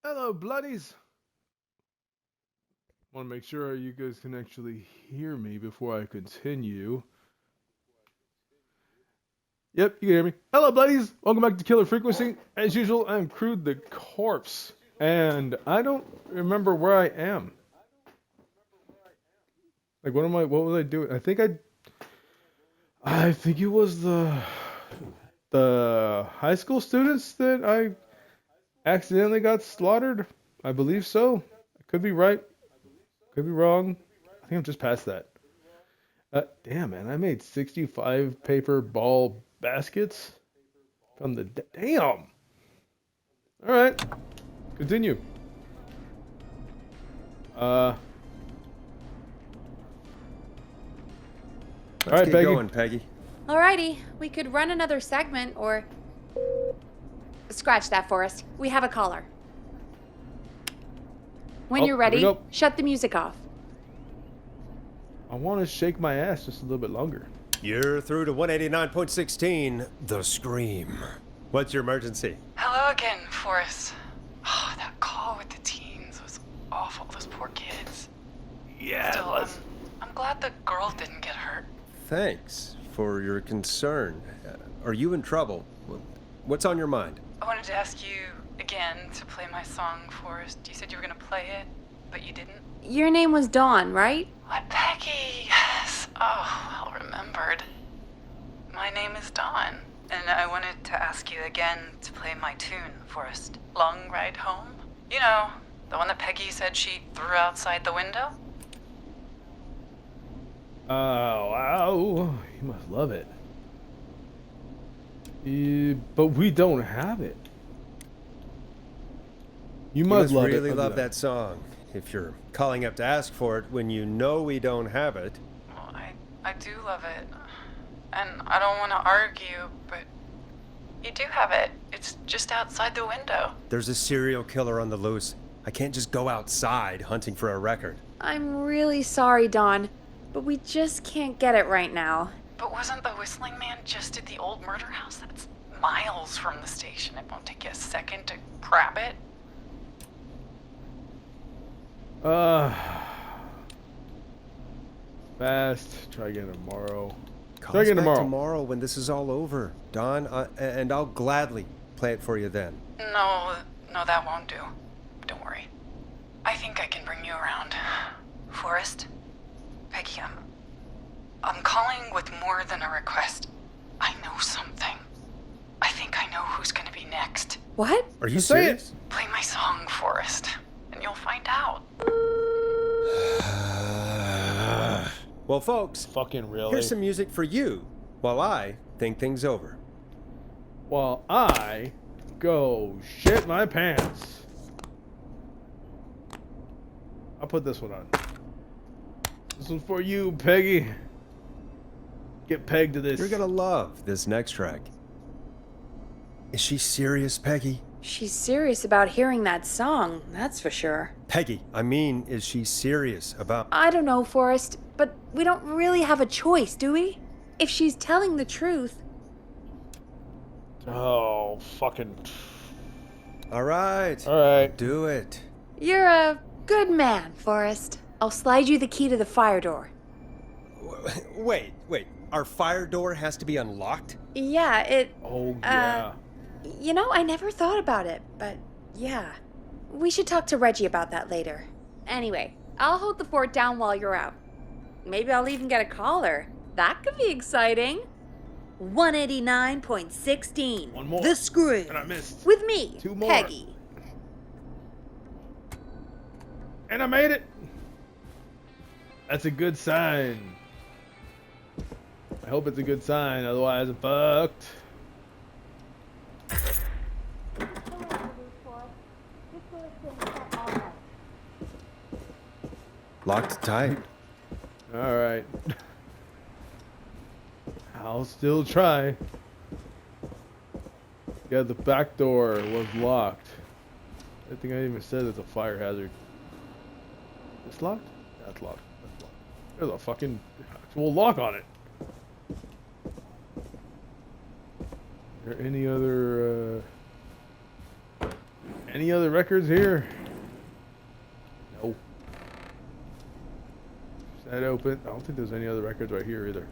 Hello, bloodies. Want to make sure you guys can actually hear me before I continue. Yep, you can hear me. Hello, buddies. Welcome back to Killer Frequency. As usual, I'm Crude the Corpse, and I don't remember where I am. Like, what was I doing? I think it was the high school students that I accidentally got slaughtered. I believe so. I could be right. Could be wrong. I think I'm just past that. Damn, man, I made 65 paper ball baskets from the damn. All right, continue. All Let's right, get Peggy. going, Peggy. Alrighty, we could run another segment or... Scratch that, Forrest. We have a caller. When you're Here we ready, go. shut the music off. I want to shake my ass just a little bit longer. You're through to 189.16, The Scream. What's your emergency? Hello again, Forrest. Oh, that call with the teens was awful. Those poor kids. Yeah, Still, I'm glad the girl didn't get hurt. Thanks for your concern. Are you in trouble? What's on your mind? I wanted to ask you again to play my song, Forrest. You said you were gonna play it, but you didn't. Your name was Dawn, right? What, Peggy? Yes. Oh, well remembered. My name is Dawn, and I wanted to ask you again to play my tune, Forrest. Long Ride Home? You know, the one that Peggy said she threw outside the window? Oh, wow. You must love it. But we don't have it. You You must love really it. love that song. If you're calling up to ask for it when you know we don't have it. Well, I do love it. And I don't want to argue, but you do have it. It's just outside the window. There's a serial killer on the loose. I can't just go outside hunting for a record. I'm really sorry, Dawn, but we just can't get it right now. But wasn't the Whistling Man just at the old murder house? That's miles from the station. It won't take you a second to grab it. Fast. Try again tomorrow. Call Try us again back tomorrow. tomorrow when this is all over, Don, and I'll gladly play it for you then. No, that won't do. Don't worry. I think I can bring you around. Forrest? Peggy, I'm calling with more than a request. I know something. I think I know who's gonna be next. What? Are you Say it. serious? Play my song, Forrest, and you'll find out. Well, folks, Fucking really. here's some music for you while I think things over. While I go shit my pants. I'll put this one on. This one's for you, Peggy. Get pegged to this. You're gonna love this next track. Is she serious, Peggy? She's serious about hearing that song, that's for sure. Peggy, I mean, is she serious about... I don't know, Forrest, but we don't really have a choice, do we? If she's telling the truth... Oh, fucking. All right. All right. Do it. You're a good man, Forrest. I'll slide you the key to the fire door. Wait. Our fire door has to be unlocked? Yeah, it... Oh, yeah. You know, I never thought about it, but yeah. We should talk to Reggie about that later. Anyway, I'll hold the fort down while you're out. Maybe I'll even get a caller. That could be exciting. 189.16. One more. The Screw. And I missed. With me, Two more. Peggy. And I made it. That's a good sign. I hope it's a good sign, otherwise I'm fucked. Locked tight. Alright. I'll still try. Yeah, the back door was locked. I think I even said it's a fire hazard. It's locked? That's locked. That's locked. There's a fucking actual lock on it. Is there any other Any other records here? No. Is that open? I don't think there's any other records right here either.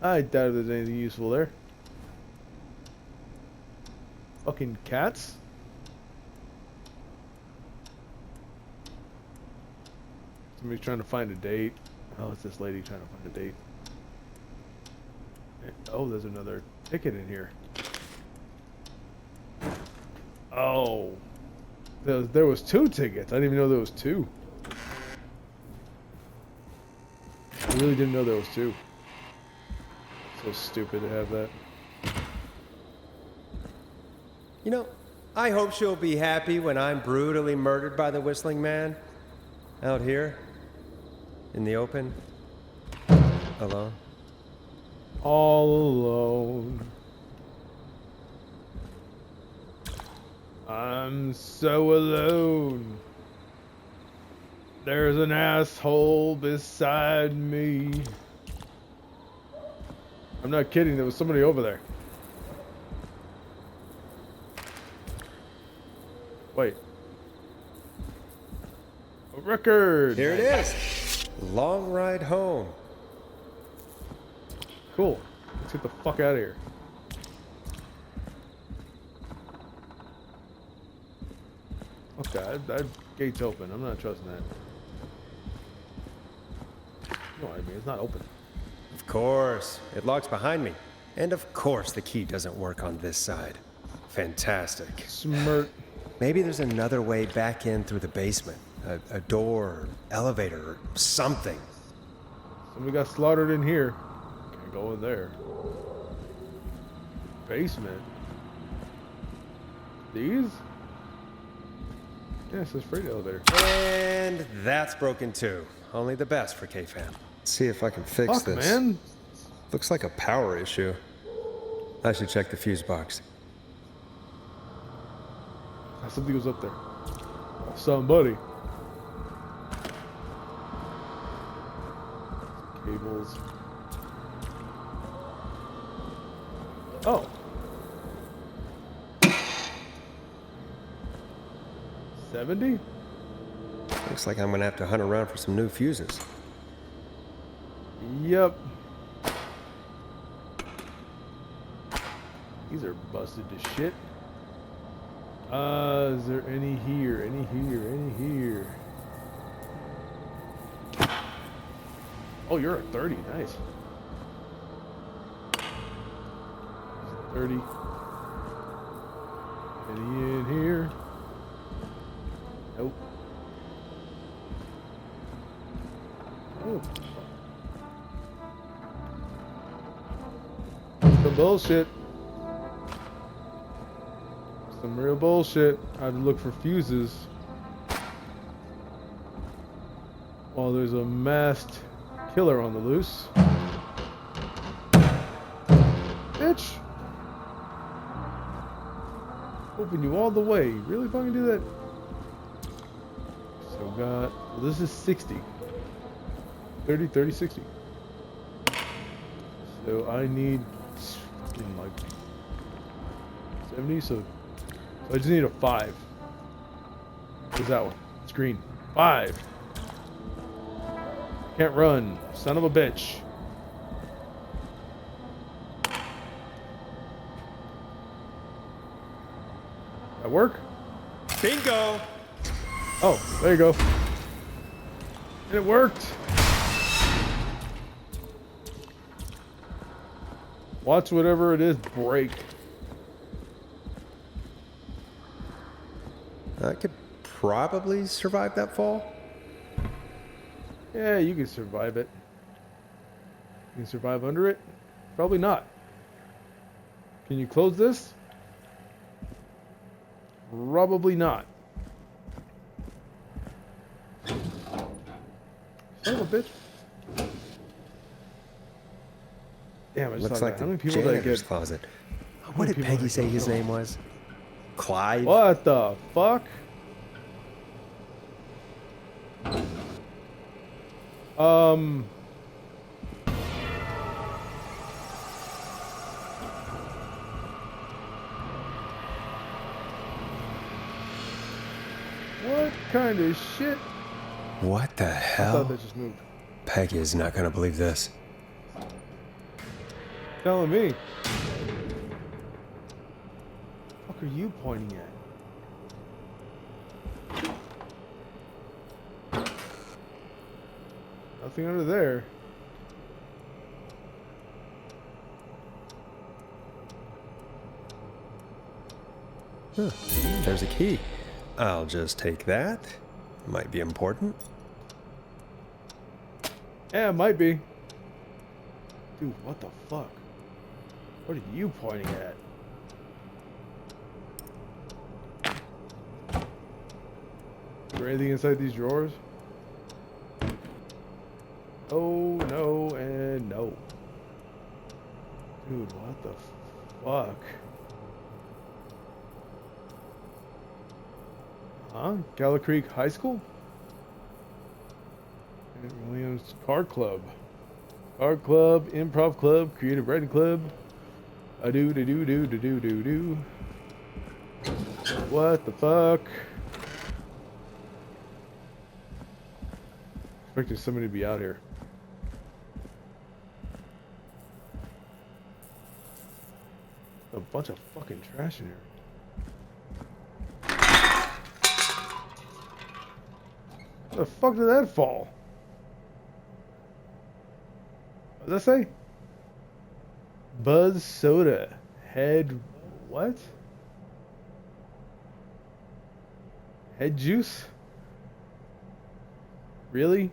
I doubt there's anything useful there. Fucking cats? Somebody's trying to find a date. Oh, it's this lady trying to find a date. Oh, there's another ticket in here. Oh. There was 2 tickets. I didn't even know there was 2. I really didn't know there was 2. So stupid to have that. You know, I hope she'll be happy when I'm brutally murdered by the Whistling Man. Out here. In the open. Alone. All alone. I'm so alone. There's an asshole beside me. I'm not kidding, there was somebody over there. Wait. A record! Here it is. Long Ride Home. Cool. Let's get the fuck out of here. Okay, that gate's open. I'm not trusting that. No, I mean, it's not open. Of course. It locks behind me. And of course the key doesn't work on this side. Fantastic. Smirt. Maybe there's another way back in through the basement. A door, elevator, or something. Somebody got slaughtered in here. Can't go in there. Basement. These? Yeah, it says freight elevator. And that's broken too. Only the best for K-Fam. See if I can fix Fuck, this. man. Looks like a power issue. I should check the fuse box. Something was up there. Somebody. Cables. Oh. $70? Looks like I'm gonna have to hunt around for some new fuses. Yep. These are busted to shit. Is there any here? Any here? Any here? Oh, you're at 30. Nice. 30. Any in here? Nope. Oh. Some bullshit. Some real bullshit. I had to look for fuses. While there's a masked killer on the loose. Bitch! Open you all the way. Really fucking do that? So got... Well, this is 60. 30, 30, 60. So I need fucking like 70, so I just need a 5. Where's that one? It's green. 5. Can't run. Son of a bitch. That work? Bingo! Oh, there you go. And it worked. Watch whatever it is break. I could probably survive that fall. Yeah, you can survive it. You can survive under it? Probably not. Can you close this? Probably not. Son of a bitch. Damn, I just Looks thought like that. How the many people did I janitor's get? closet. What many did people Peggy did I say get? his name was? Clyde? What the fuck? kind of shit. What the I hell? thought that just moved. Peggy is not gonna believe this. Telling me. What the fuck are you pointing at? Nothing under there. Huh. There's a key. I'll just take that. Might be important. Yeah, it might be. Dude, what the fuck? What are you pointing at? Is there anything inside these drawers? Oh, no, and no. Dude, what the fuck? Huh? Gallo Creek High School? And Williams Car Club. Art Club, Improv Club, Creative Writing Club. A do do do do do do do do. What the fuck? Expecting somebody to be out here. A bunch of fucking trash in here. Where the fuck did that fall? What does that say? Buzz Soda. Head... what? Head juice? Really?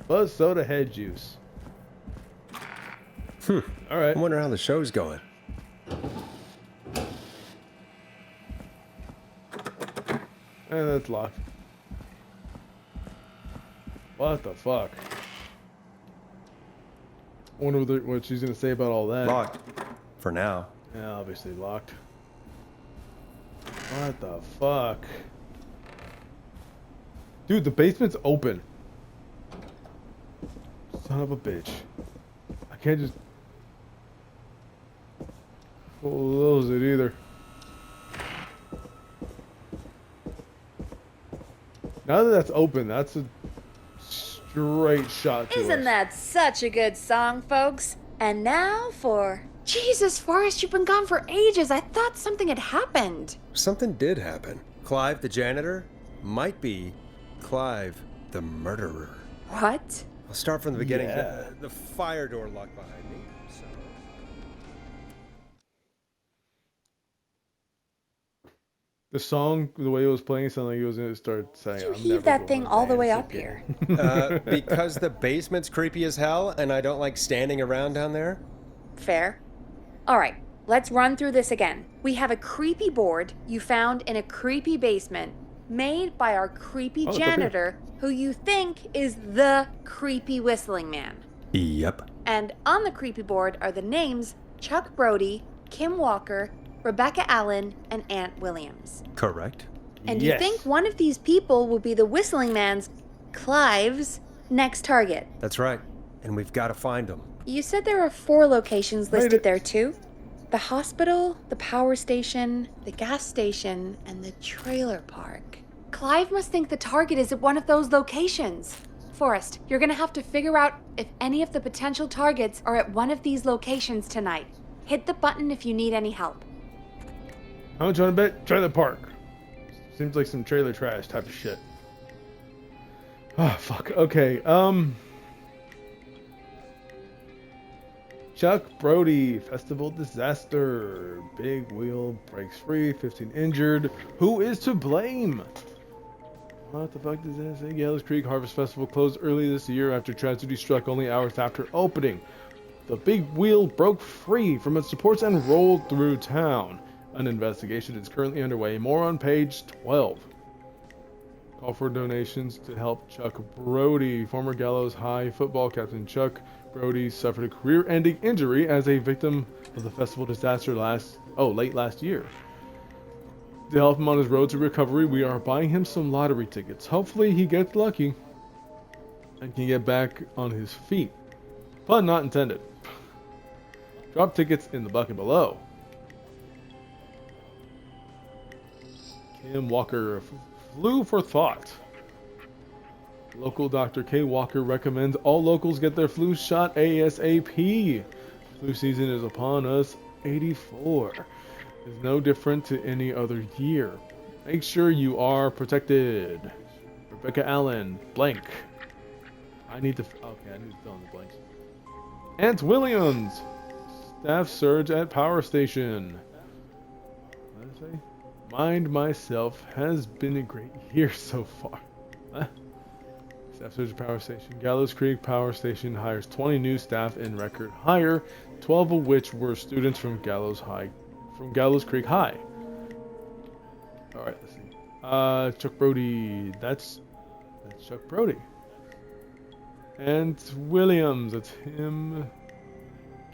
Buzz Soda head juice. Alright. I wonder how the show's going. And that's locked. What the fuck? I wonder what she's gonna say about all that. Locked. For now. Yeah, obviously locked. What the fuck? Dude, the basement's open. Son of a bitch. I can't just close it either. Now that that's open, that's a straight shot to Isn't us. that such a good song, folks? And now for... Jesus, Forrest, you've been gone for ages. I thought something had happened. Something did happen. Clive, the janitor, might be Clive, the murderer. What? I'll start from the beginning. Yeah. The fire door locked behind me. So. The song, the way it was playing, sounded like he was gonna start saying, You "I'm heave never that going thing to all the way dance up again." here. Because the basement's creepy as hell, and I don't like standing around down there. Fair. All right, let's run through this again. We have a creepy board you found in a creepy basement made by our creepy Oh, it's up here. janitor who you think is the creepy whistling man. Yep. And on the creepy board are the names Chuck Brody, Kim Walker, Rebecca Allen, and Aunt Williams. Correct. And Yes. you think one of these people will be the whistling man's, Clive's, next target. That's right. And we've got to find him. You said there are 4 locations Made listed it. there too? The hospital, the power station, the gas station, and the trailer park. Clive must think the target is at one of those locations. Forrest, you're gonna have to figure out if any of the potential targets are at one of these locations tonight. Hit the button if you need any help. How much on a bet? Trailer park. Seems like some trailer trash type of shit. Oh fuck. Okay. Chuck Brody, festival disaster. Big wheel breaks free, 15 injured. Who is to blame? What the fuck does that say? Gallows Creek Harvest Festival closed early this year after tragedy struck only hours after opening. The big wheel broke free from its supports and rolled through town. An investigation is currently underway. More on page 12. Call for donations to help Chuck Brody. Former Gallows High football captain Chuck Brody suffered a career-ending injury as a victim of the festival disaster late last year. To help him on his road to recovery, we are buying him some lottery tickets. Hopefully he gets lucky and can get back on his feet. Pun not intended. Drop tickets in the bucket below. Kim Walker, Flu for thought. Local Dr. K. Walker recommends all locals get their flu shot ASAP. Flu season is upon us. 84 is no different to any other year. Make sure you are protected. Rebecca Allen, blank. I need to fill in the blanks. Ant Williams, staff surge at power station. What did I say? Mind myself has been a great year so far. Huh? Staff surge at power station. Gallows Creek Power Station hires 20 new staff in record hire, 12 of which were students from Gallows Creek High. All right, let's see. Chuck Brody. That's Chuck Brody. And Williams. That's him.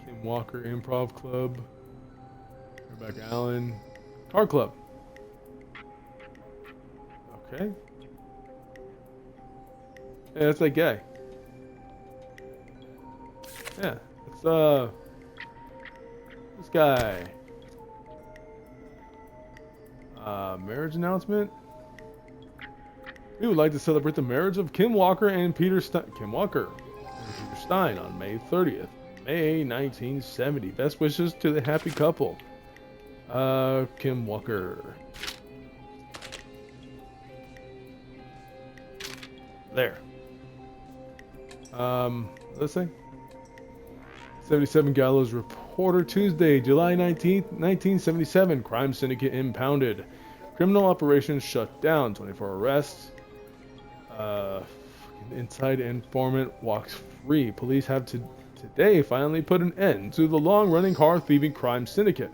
Kim Walker Improv Club. Rebecca Allen Car Club. Okay. Yeah, that's that guy. Yeah, it's this guy. Marriage announcement. We would like to celebrate the marriage of Kim Walker and Peter Stein. Kim Walker and Peter Stein on May 30th, May 1970. Best wishes to the happy couple. Kim Walker. There. Let's see. 77 Gallows Reporter, Tuesday, July 19th, 1977. Crime syndicate impounded. Criminal operations shut down. 24 arrests. Inside informant walks free. Police have today finally put an end to the long-running car thieving crime syndicate.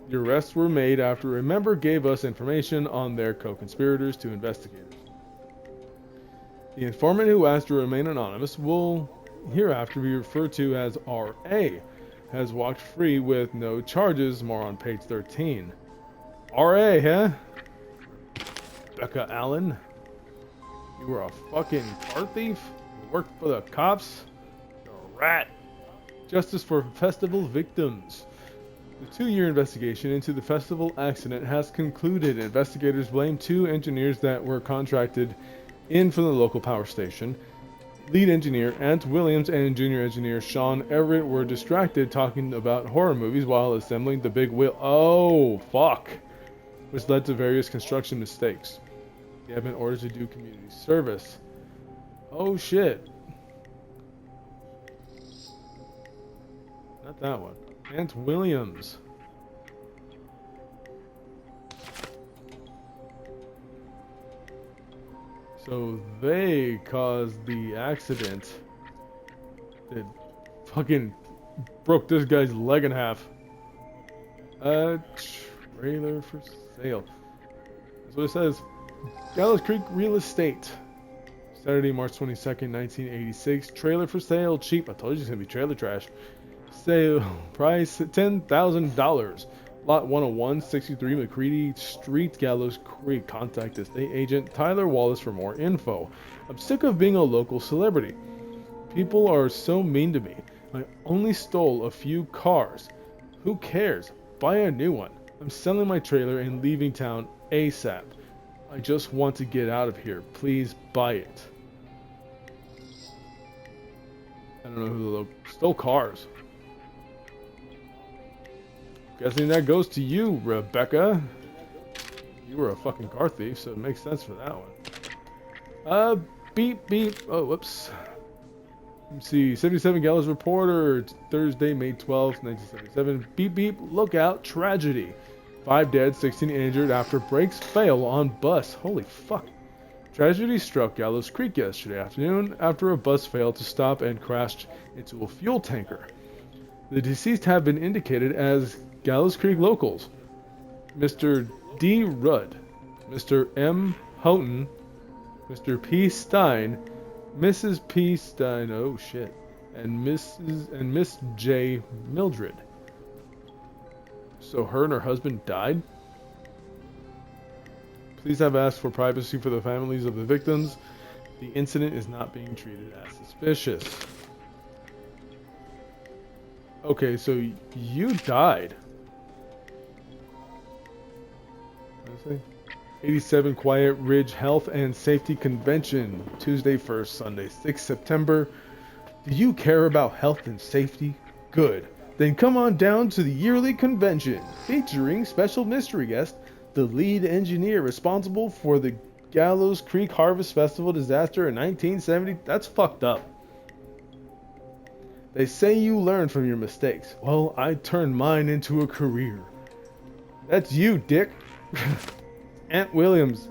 The arrests were made after a member gave us information on their co-conspirators to investigators. The informant, who asked to remain anonymous, will hereafter be referred to as R.A., has walked free with no charges. More on page 13. R.A., huh? Becca Allen? You were a fucking car thief? You worked for the cops? You're a rat. Justice for festival victims. The 2-year investigation into the festival accident has concluded. Investigators blame 2 engineers that were contracted in from the local power station. Lead engineer Ant Williams and junior engineer Sean Everett were distracted talking about horror movies while assembling the big wheel. Oh, fuck. Which led to various construction mistakes. They have been ordered to do community service. Oh, shit. Not that one. Ant Williams. So they caused the accident that fucking broke this guy's leg in half. Trailer for sale. That's what it says. Gallows Creek Real Estate. Saturday, March 22nd, 1986. Trailer for sale. Cheap. I told you it's going to be trailer trash. Sale price $10,000. Lot 101, 63 McCready Street, Gallows Creek. Contact estate agent Tyler Wallace for more info. I'm sick of being a local celebrity. People are so mean to me. I only stole a few cars. Who cares? Buy a new one. I'm selling my trailer and leaving town ASAP. I just want to get out of here. Please buy it. I don't know who stole cars. Guessing that goes to you, Rebecca. You were a fucking car thief, so it makes sense for that one. Beep, beep. Oh, whoops. Let's see. 77 Gallows Reporter, Thursday, May 12th, 1977. Beep, beep. Look out. Tragedy. 5 dead, 16 injured after brakes fail on bus. Holy fuck. Tragedy struck Gallows Creek yesterday afternoon after a bus failed to stop and crashed into a fuel tanker. The deceased have been indicated as Gallows Creek locals. Mr. D. Rudd, Mr. M. Houghton, Mr. P. Stein, Mrs. P. Stein, oh shit, and Miss J. Mildred. So her and her husband died? Police have asked for privacy for the families of the victims. The incident is not being treated as suspicious. Okay, so you died. Let's see. 87 Quiet Ridge Health and Safety Convention, Tuesday 1st, Sunday 6th September. Do you care about health and safety? Good. Then come on down to the yearly convention, featuring special mystery guest, the lead engineer responsible for the Gallows Creek Harvest Festival disaster in 1970. That's fucked up. They say you learn from your mistakes. Well, I turned mine into a career. That's you, Dick. Ant Williams.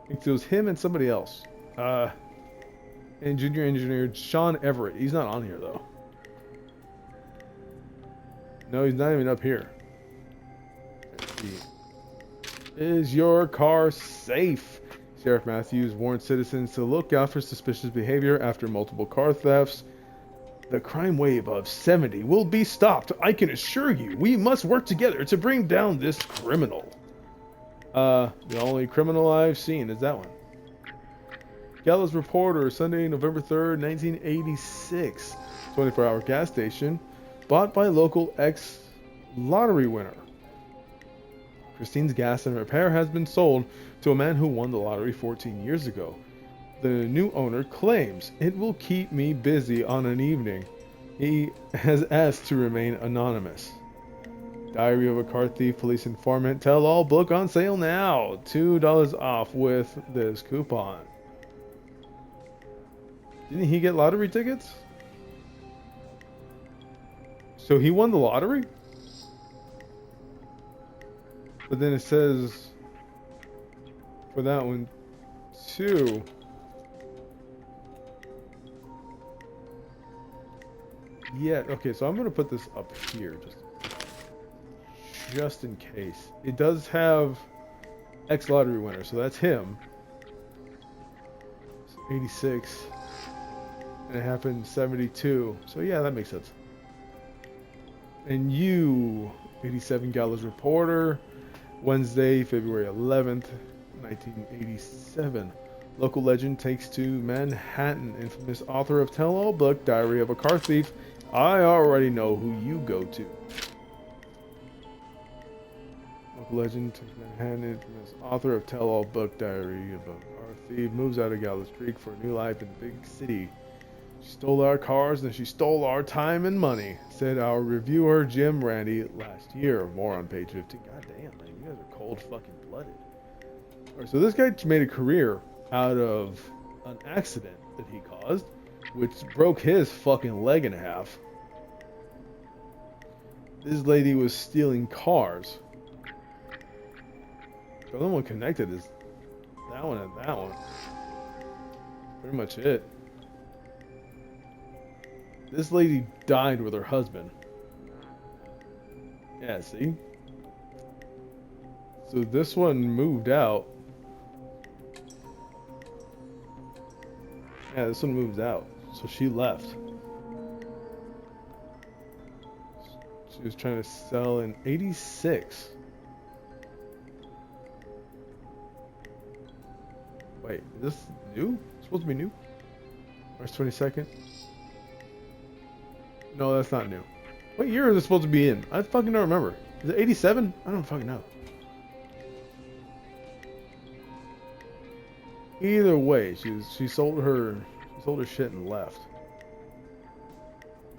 I think it was him and somebody else. And junior engineer Sean Everett. He's not on here though. No, he's not even up here. Let's see. Is your car safe? Sheriff Matthews warned citizens to look out for suspicious behavior after multiple car thefts. The crime wave of 70 will be stopped. I can assure you, we must work together to bring down this criminal. The only criminal I've seen is that one. Gallows Reporter, Sunday, November 3rd, 1986. 24-hour gas station bought by local ex-lottery winner. Christine's Gas and Repair has been sold to a man who won the lottery 14 years ago. The new owner claims it will keep me busy on an evening. He has asked to remain anonymous. Diary of a Car Thief Police Informant Tell-All book on sale now. $2 off with this coupon. Didn't he get lottery tickets? So he won the lottery? But then it says for that one too. Yeah, okay, so I'm gonna put this up here just in case. It does have ex-lottery winner, so that's him. So 86. And it happened 72. So yeah, that makes sense. And you, 87 Gallows Reporter, Wednesday, February 11th, 1987. Local legend takes to Manhattan. Infamous author of tell-all book, Diary of a Car Thief. I already know who you go to. Local legend takes Manhattan. Infamous author of tell-all book, Diary of a Car Thief, moves out of Gallows Creek for a new life in the big city. She stole our cars and she stole our time and money, said our reviewer Jim Randy last year. More on page 15. God damn, man, you guys are cold fucking blooded. Alright, so this guy made a career out of an accident that he caused, which broke his fucking leg in half. This lady was stealing cars. The only one connected is that one and that one. Pretty much it. This lady died with her husband. Yeah, see? So this one moved out. Yeah, this one moves out. So she left. She was trying to sell in 86. Wait, is this new? It's supposed to be new? March 22nd? No, that's not new. What year is it supposed to be in? I fucking don't remember. Is it 87? I don't fucking know. Either way, she sold her shit and left.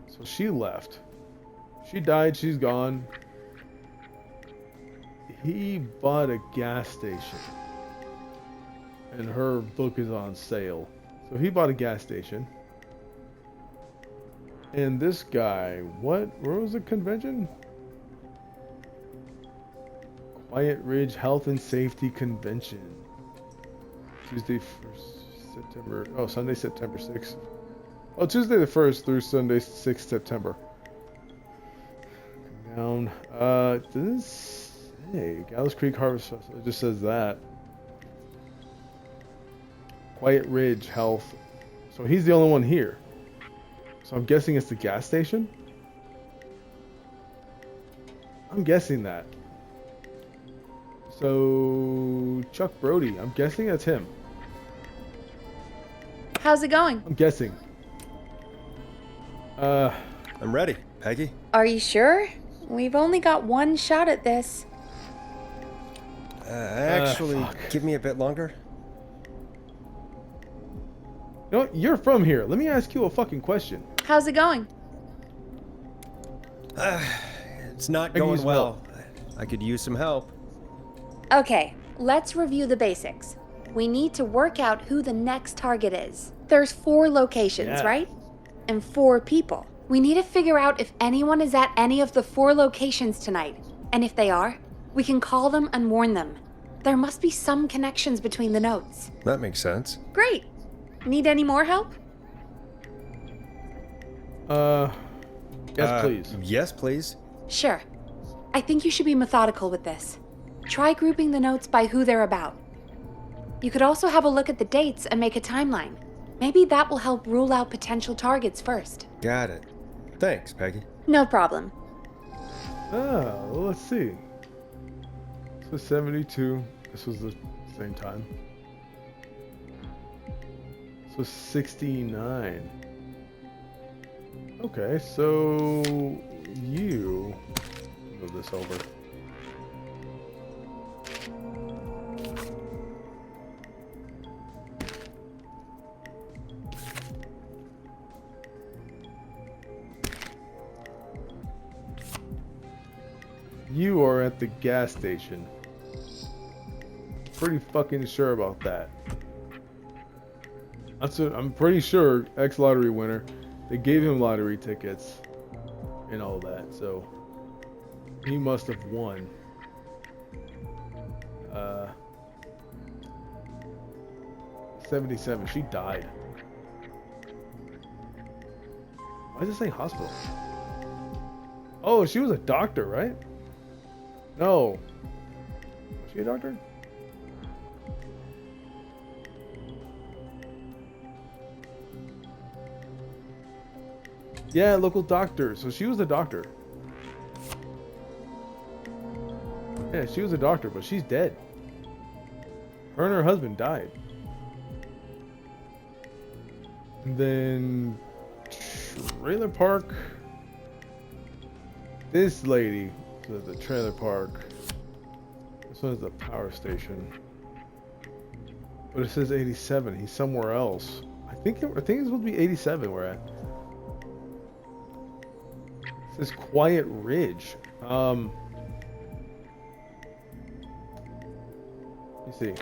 So she left. She died, she's gone. He bought a gas station. And her book is on sale. So he bought a gas station. And this guy, where was the convention? Quiet Ridge Health and Safety Convention. Tuesday 1st September. Oh, Sunday, September 6th. Oh, Tuesday the 1st through Sunday 6th September. Come down. Doesn't say Gallows Creek Harvest Festival. It just says that. Quiet Ridge Health. So he's the only one here. So I'm guessing it's the gas station? I'm guessing that. So Chuck Brody, I'm guessing that's him. How's it going? I'm guessing. I'm ready, Peggy. Are you sure? We've only got one shot at this. Actually, Fuck. give me a bit longer. You know what? You're from here. Let me ask you a fucking question. How's it going? It's not I could use going some well. I could use some help. Okay, let's review the basics. We need to work out who the next target is. There's 4 locations, Yeah. right? And 4 people. We need to figure out if anyone is at any of the 4 locations tonight. And if they are, we can call them and warn them. There must be some connections between the notes. That makes sense. Great. Need any more help? Yes, please. Yes, please. Sure. I think you should be methodical with this. Try grouping the notes by who they're about. You could also have a look at the dates and make a timeline. Maybe that will help rule out potential targets first. Got it. Thanks, Peggy. No problem. Well, let's see. This was 72. This was the same time. This was 69. Okay, so you move this over. You are at the gas station. Pretty fucking sure about that. I'm pretty sure ex-lottery winner. They gave him lottery tickets and all that, so he must have won. 77. She died. Why does it say hospital? Oh, she was a doctor, right? No. Was she a doctor? Yeah, local doctor. So she was a doctor. Yeah, she was a doctor, but she's dead. Her and her husband died. And then trailer park. This lady was at the trailer park. This one's the power station. But it says 87. He's somewhere else. I think it's supposed to be 87 we're at. It says Quiet Ridge. Let me see.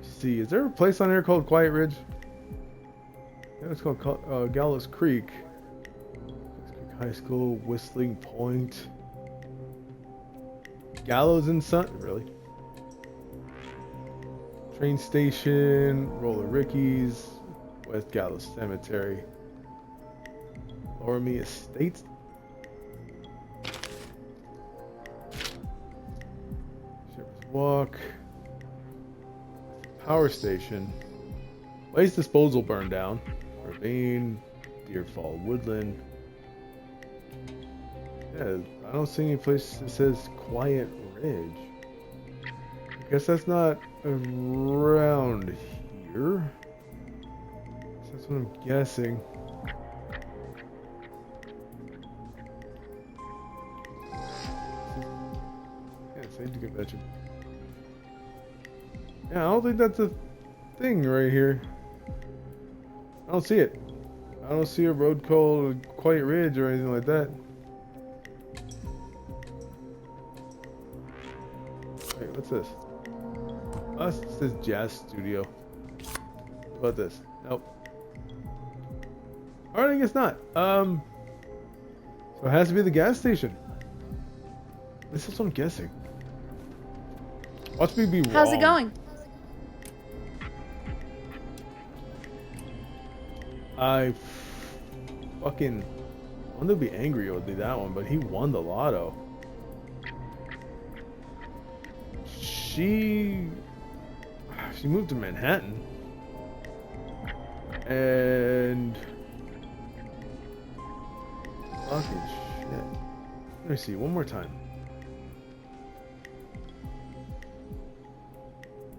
See, is there a place on here called Quiet Ridge? Yeah, it's called Gallows Creek. High School, Whistling Point, Gallows and Sun. Really? Train station, Roller Ricky's, West Gallows Cemetery, Lower Me Estates. Shepherd's Walk. Power station. Waste disposal burned down. Ravine. Deerfall Woodland. Yeah, I don't see any place that says Quiet Ridge. I guess that's not around here. That's what I'm guessing. Yeah, safety convention. Yeah, I don't think that's a thing right here. I don't see it. I don't see a road called Quiet Ridge or anything like that. Wait, what's this? Oh, it says Jazz Studio. What about this? Nope. Alright, I guess not. So it has to be the gas station. This is what I'm guessing. Watch me be wrong. How's it going? I fucking wanted to be angry with that one, but he won the lotto. She moved to Manhattan, and fucking shit. Let me see one more time.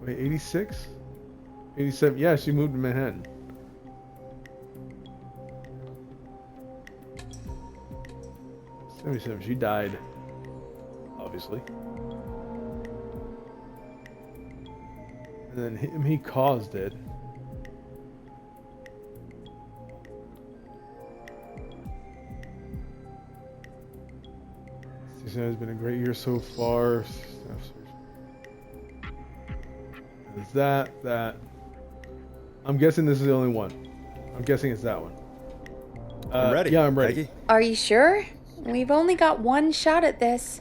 Wait, 86? 87? Yeah, she moved to Manhattan. 77. She died. Obviously. And then he caused it. This has been a great year so far. It's that. I'm guessing this is the only one. I'm guessing it's that one. I'm ready. Yeah, I'm ready. Peggy. Are you sure? We've only got one shot at this.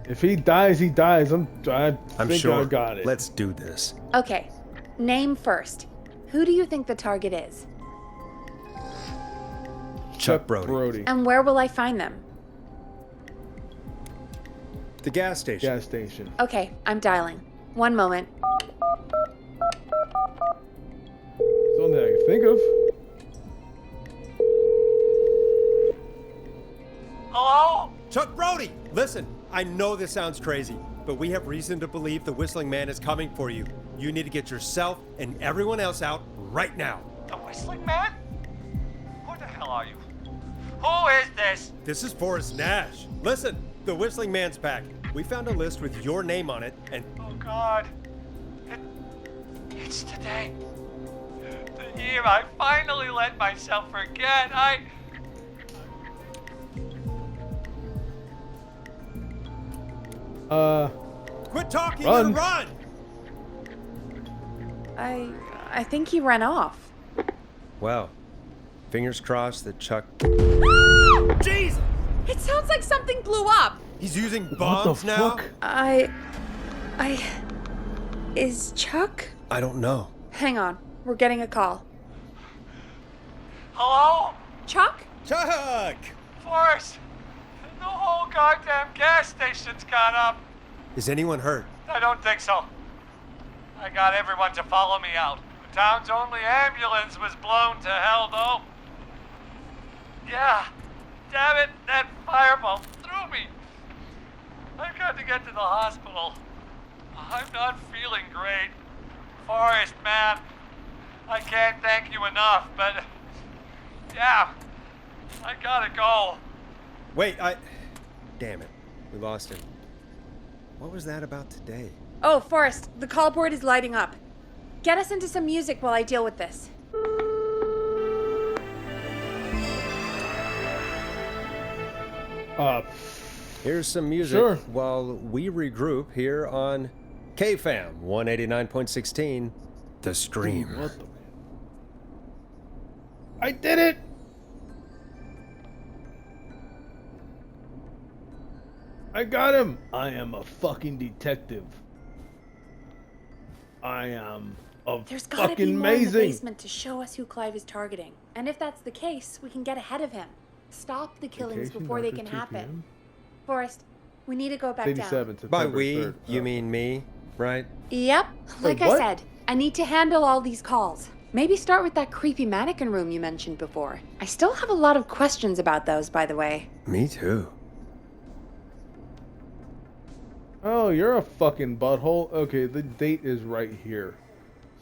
If he dies, he dies. I I'm think sure. I got it. Let's do this. Okay, name first. Who do you think the target is? Chuck Brody. And where will I find them? The gas station. Gas station. Okay, I'm dialing. One moment. It's the only thing I can think of. Hello? Chuck Brody! Listen, I know this sounds crazy, but we have reason to believe the Whistling Man is coming for you. You need to get yourself and everyone else out right now. The Whistling Man? Who the hell are you? Who is this? This is Forrest Nash. Listen, the Whistling Man's back. We found a list with your name on it, and Oh God. It's today. The year I finally let myself forget. quit talking Run. and run! I think he ran off. Well, fingers crossed that Chuck... Jesus! It sounds like something blew up. He's using What bombs the now? fuck? Is Chuck? I don't know. Hang on, we're getting a call. Hello? Chuck? Chuck! Forrest. The whole goddamn gas station's gone up. Is anyone hurt? I don't think so. I got everyone to follow me out. The town's only ambulance was blown to hell, though. Yeah. Damn it, that fireball threw me. I've got to get to the hospital. I'm not feeling great. Forrest, man. I can't thank you enough, but... Yeah. I gotta go. Wait, Damn it. We lost him. What was that about today? Oh, Forrest, the call board is lighting up. Get us into some music while I deal with this. Here's some music Sure. while we regroup here on KFAM 189.16, The Scream. What the... I did it! I got him! I am a fucking detective. I am There's gotta fucking be more in the amazing. basement to show us who Clive is targeting. And if that's the case, we can get ahead of him. Stop the killings Vacation before they after can 2 happen. p.m. Forrest, we need to go back down. 87, By September we, 3rd. you mean me, right? Yep, like Wait, I what? said, I need to handle all these calls. Maybe start with that creepy mannequin room you mentioned before. I still have a lot of questions about those, by the way. Me too. Oh, you're a fucking butthole. Okay, the date is right here.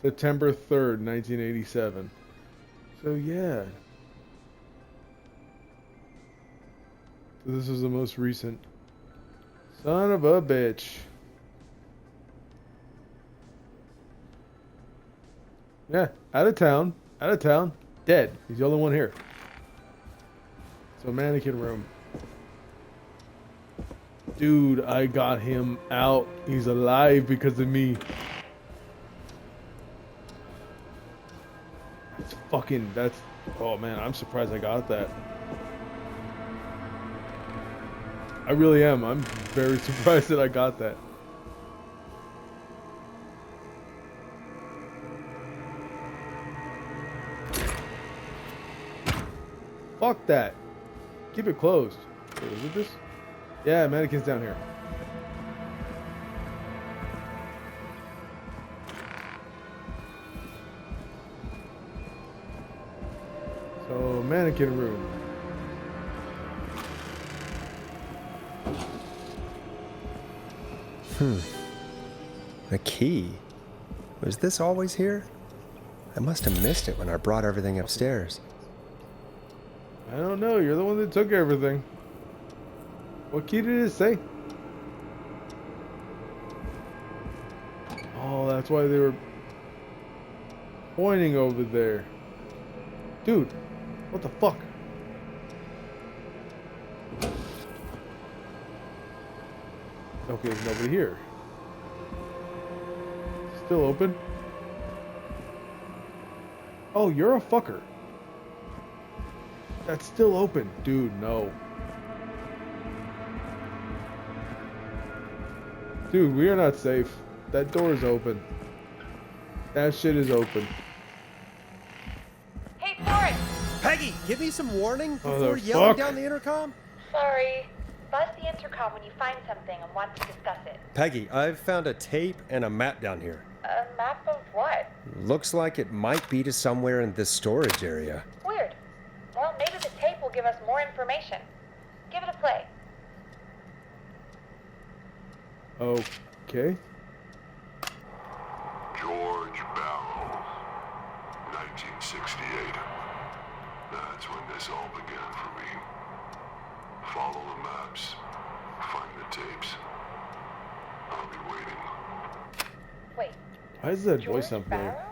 September 3rd, 1987. So, yeah. So this is the most recent. Son of a bitch. Yeah, out of town. Dead. He's the only one here. So, mannequin room. Dude, I got him out. He's alive because of me. That's, oh man, I'm surprised I got that. I really am. I'm very surprised that I got that. Fuck that. Keep it closed. Wait, is it this? Yeah, mannequin's down here. So, mannequin room. A key? Was this always here? I must have missed it when I brought everything upstairs. I don't know. You're the one that took everything. What key did it say? Oh, that's why they were pointing over there. Dude, what the fuck? Okay, there's nobody here. Still open? Oh, you're a fucker. That's still open. Dude, no. Dude, we are not safe. That door is open. That shit is open. Hey, Forrest! Peggy, give me some warning before Motherfuck. yelling down the intercom. Sorry. Buzz the intercom when you find something and want to discuss it. Peggy, I've found a tape and a map down here. A map of what? Looks like it might be to somewhere in this storage area. Weird. Well, maybe the tape will give us more information. Give it a play. Okay. George Barrow, 1968. That's when this all began for me. Follow the maps, find the tapes. I'll be waiting. Wait, Why is that George voice sound familiar? Barrow?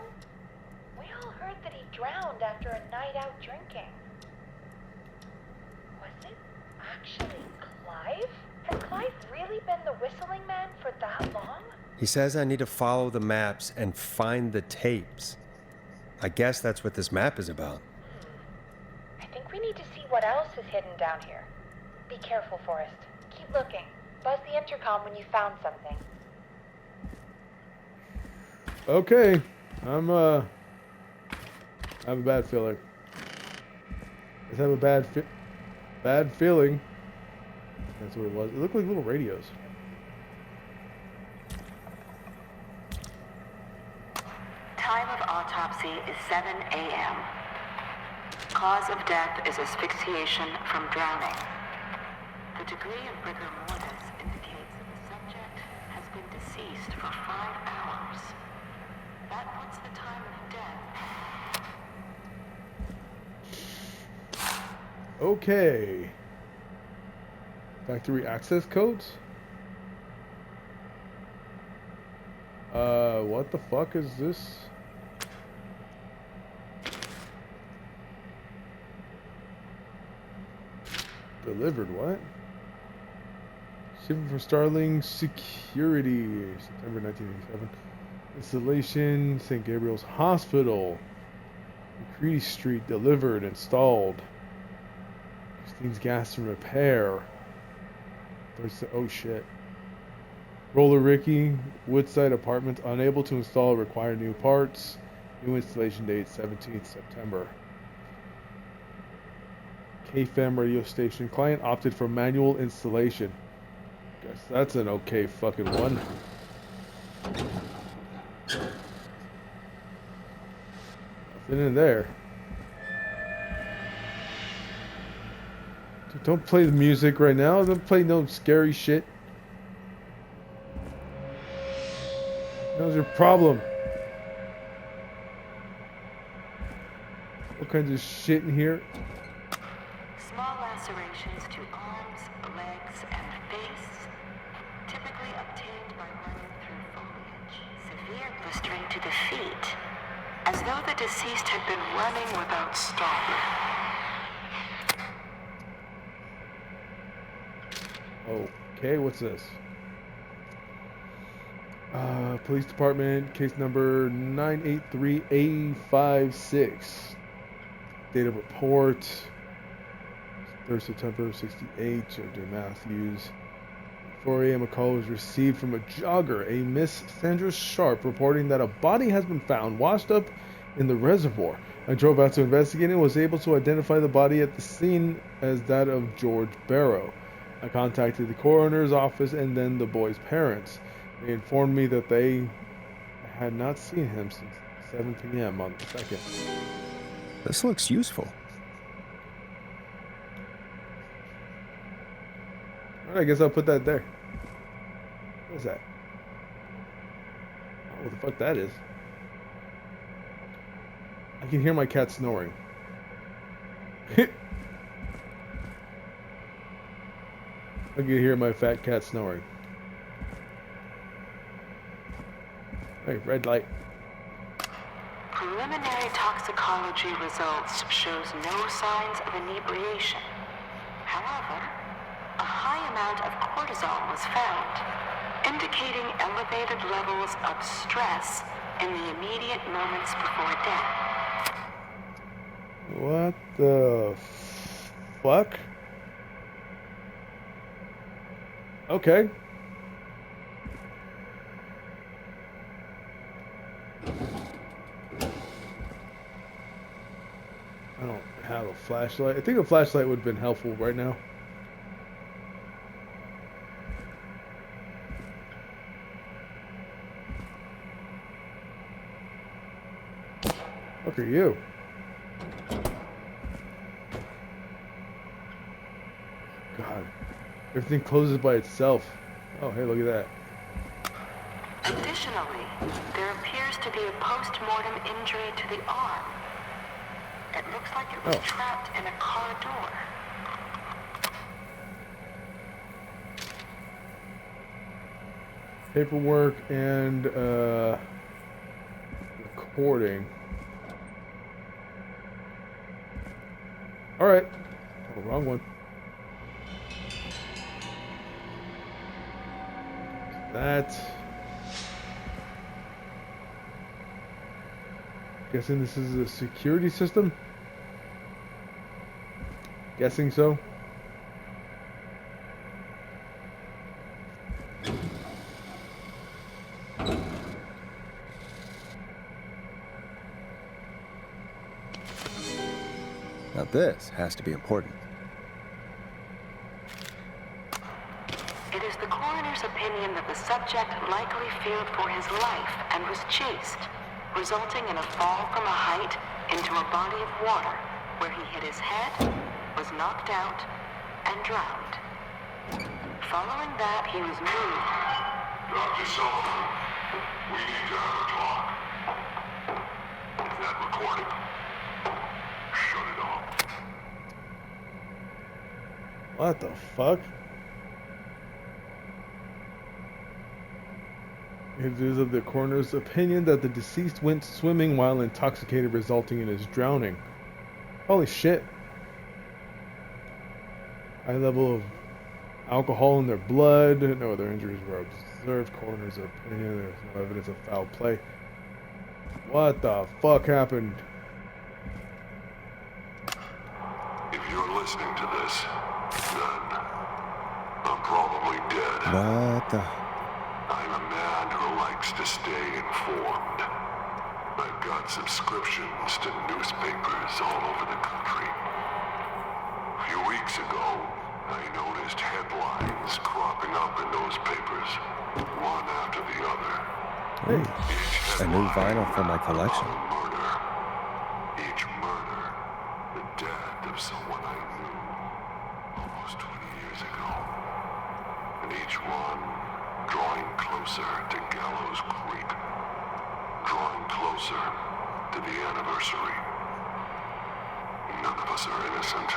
We all heard that he drowned after a night out drinking. Was it actually Clive? Has Clive really been the whistling man for that long? He says I need to follow the maps and find the tapes. I guess that's what this map is about. I think we need to see what else is hidden down here. Be careful, Forrest. Keep looking. Buzz the intercom when you found something. Okay. I have a bad feeling. I just have a bad feeling. That's what it was. It looked like little radios. Time of autopsy is 7 a.m. Cause of death is asphyxiation from drowning. The degree of rigor mortis indicates that the subject has been deceased for 5 hours. That puts the time of death. Okay. Factory access codes? What the fuck is this? Delivered what? Shipping from Starling Security, September 1987. Installation, St. Gabriel's Hospital. McCready Street, delivered, installed. Christine's Gas and Repair. Oh shit. Roller Ricky, Woodside Apartments, unable to install required new parts. New installation date 17th September. KFM radio station. Client opted for manual installation. Guess that's an okay fucking one. Nothing in there. Dude, don't play the music right now. Don't play no scary shit. What's your problem? What kinds of shit in here? Small lacerations to arms, legs, and face, typically obtained by running through foliage. Severe blistering to the feet, as though the deceased had been running without stopping. Okay, what's this? Police Department, case number 983A56. Date of report, 3rd September 68, J. Matthews. 4 a.m. a call was received from a jogger, a Miss Sandra Sharp, reporting that a body has been found washed up in the reservoir. I drove out to investigate and was able to identify the body at the scene as that of George Barrow. I contacted the coroner's office and then the boy's parents. They informed me that they had not seen him since 7 p.m. on the 2nd. This looks useful. Alright, I guess I'll put that there. What is that? Oh, what the fuck that is. I can hear my cat snoring. I can hear my fat cat snoring. Hey, red light. Preliminary toxicology results shows no signs of inebriation. However, a high amount of cortisol was found, indicating elevated levels of stress in the immediate moments before death. What the fuck? Okay. I don't have a flashlight. I think a flashlight would have been helpful right now. What are you? God. Everything closes by itself. Oh, hey, look at that. Additionally, there appears to be a post-mortem injury to the arm. It looks like it was trapped in a car door. Paperwork and recording. All right. Oh, wrong one. That. Guessing this is a security system? Guessing so. Now this has to be important. It is the coroner's opinion that the subject likely feared for his life and was chased, resulting in a fall from a height into a body of water where he hit his head, was knocked out, and drowned. Following that, he was moved. Dr. Sullivan, we need to have a talk. That recording. Shut it off. What the fuck? It is of the coroner's opinion that the deceased went swimming while intoxicated, resulting in his drowning. Holy shit. High level of alcohol in their blood. No other injuries were observed. Coroner's opinion. There's no evidence of foul play. What the fuck happened? If you're listening to this, then I'm probably dead. What the? I'm a man who likes to stay informed. I've got subscriptions to newspapers all over the country. A few weeks ago, I noticed headlines cropping up in those papers, one after the other. Ooh, Each a new headline vinyl for my collection. about a murder. Each murder, the death of someone I knew almost 20 years ago. And each one drawing closer to Gallows Creek. Drawing closer to the anniversary. None of us are innocent,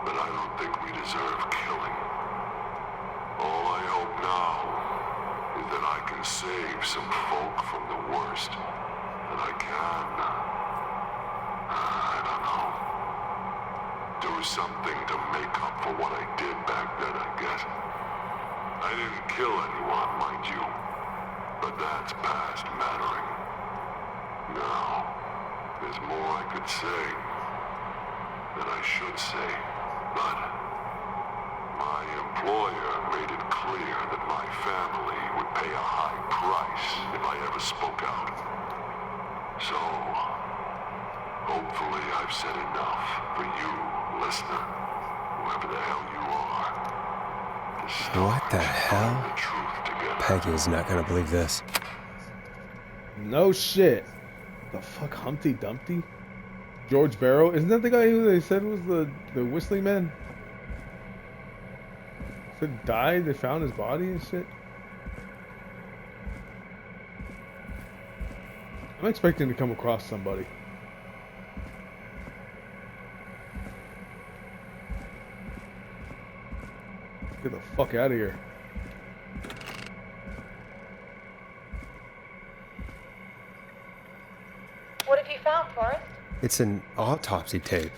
but I don't think we deserve killing. All I hope now is that I can save some folk from the worst. That I can, I don't know, do something to make up for what I did back then, I guess. I didn't kill anyone, mind you, but that's past mattering. Now, there's more I could say, that I should say, but my employer made it clear that my family would pay a high price if I ever spoke out. So, hopefully I've said enough for you, listener, whoever the hell you are. What the hell? The truth together. Peggy is not gonna believe this. No shit. The fuck, Humpty Dumpty? George Barrow? Isn't that the guy who they said was the whistling man? Said died, they found his body and shit? I'm expecting to come across somebody. get the fuck out of here. What have you found, Forrest? It's an autopsy tape.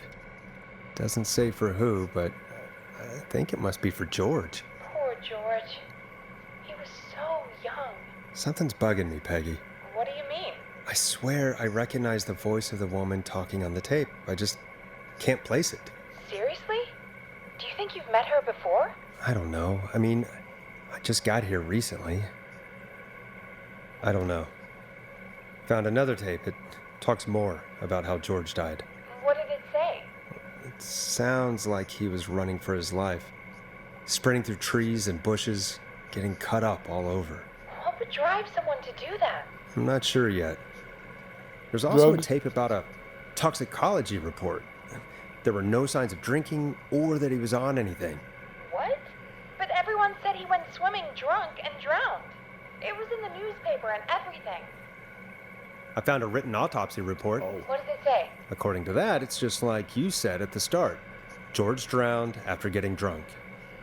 Doesn't say for who, but I think it must be for George. Poor George. He was so young. Something's bugging me, Peggy. What do you mean? I swear I recognize the voice of the woman talking on the tape. I just can't place it. Seriously? Do you think you've met her before? I don't know. I mean, I just got here recently. I don't know. Found another tape. It talks more about how George died. What did it say? It sounds like he was running for his life. Sprinting through trees and bushes, getting cut up all over. What would drive someone to do that? I'm not sure yet. There's also Drugs? a tape about a toxicology report. There were no signs of drinking or that he was on anything. What? But everyone said he went swimming drunk and drowned. It was in the newspaper and everything. I found a written autopsy report. What does it say? According to that, it's just like you said at the start. George drowned after getting drunk.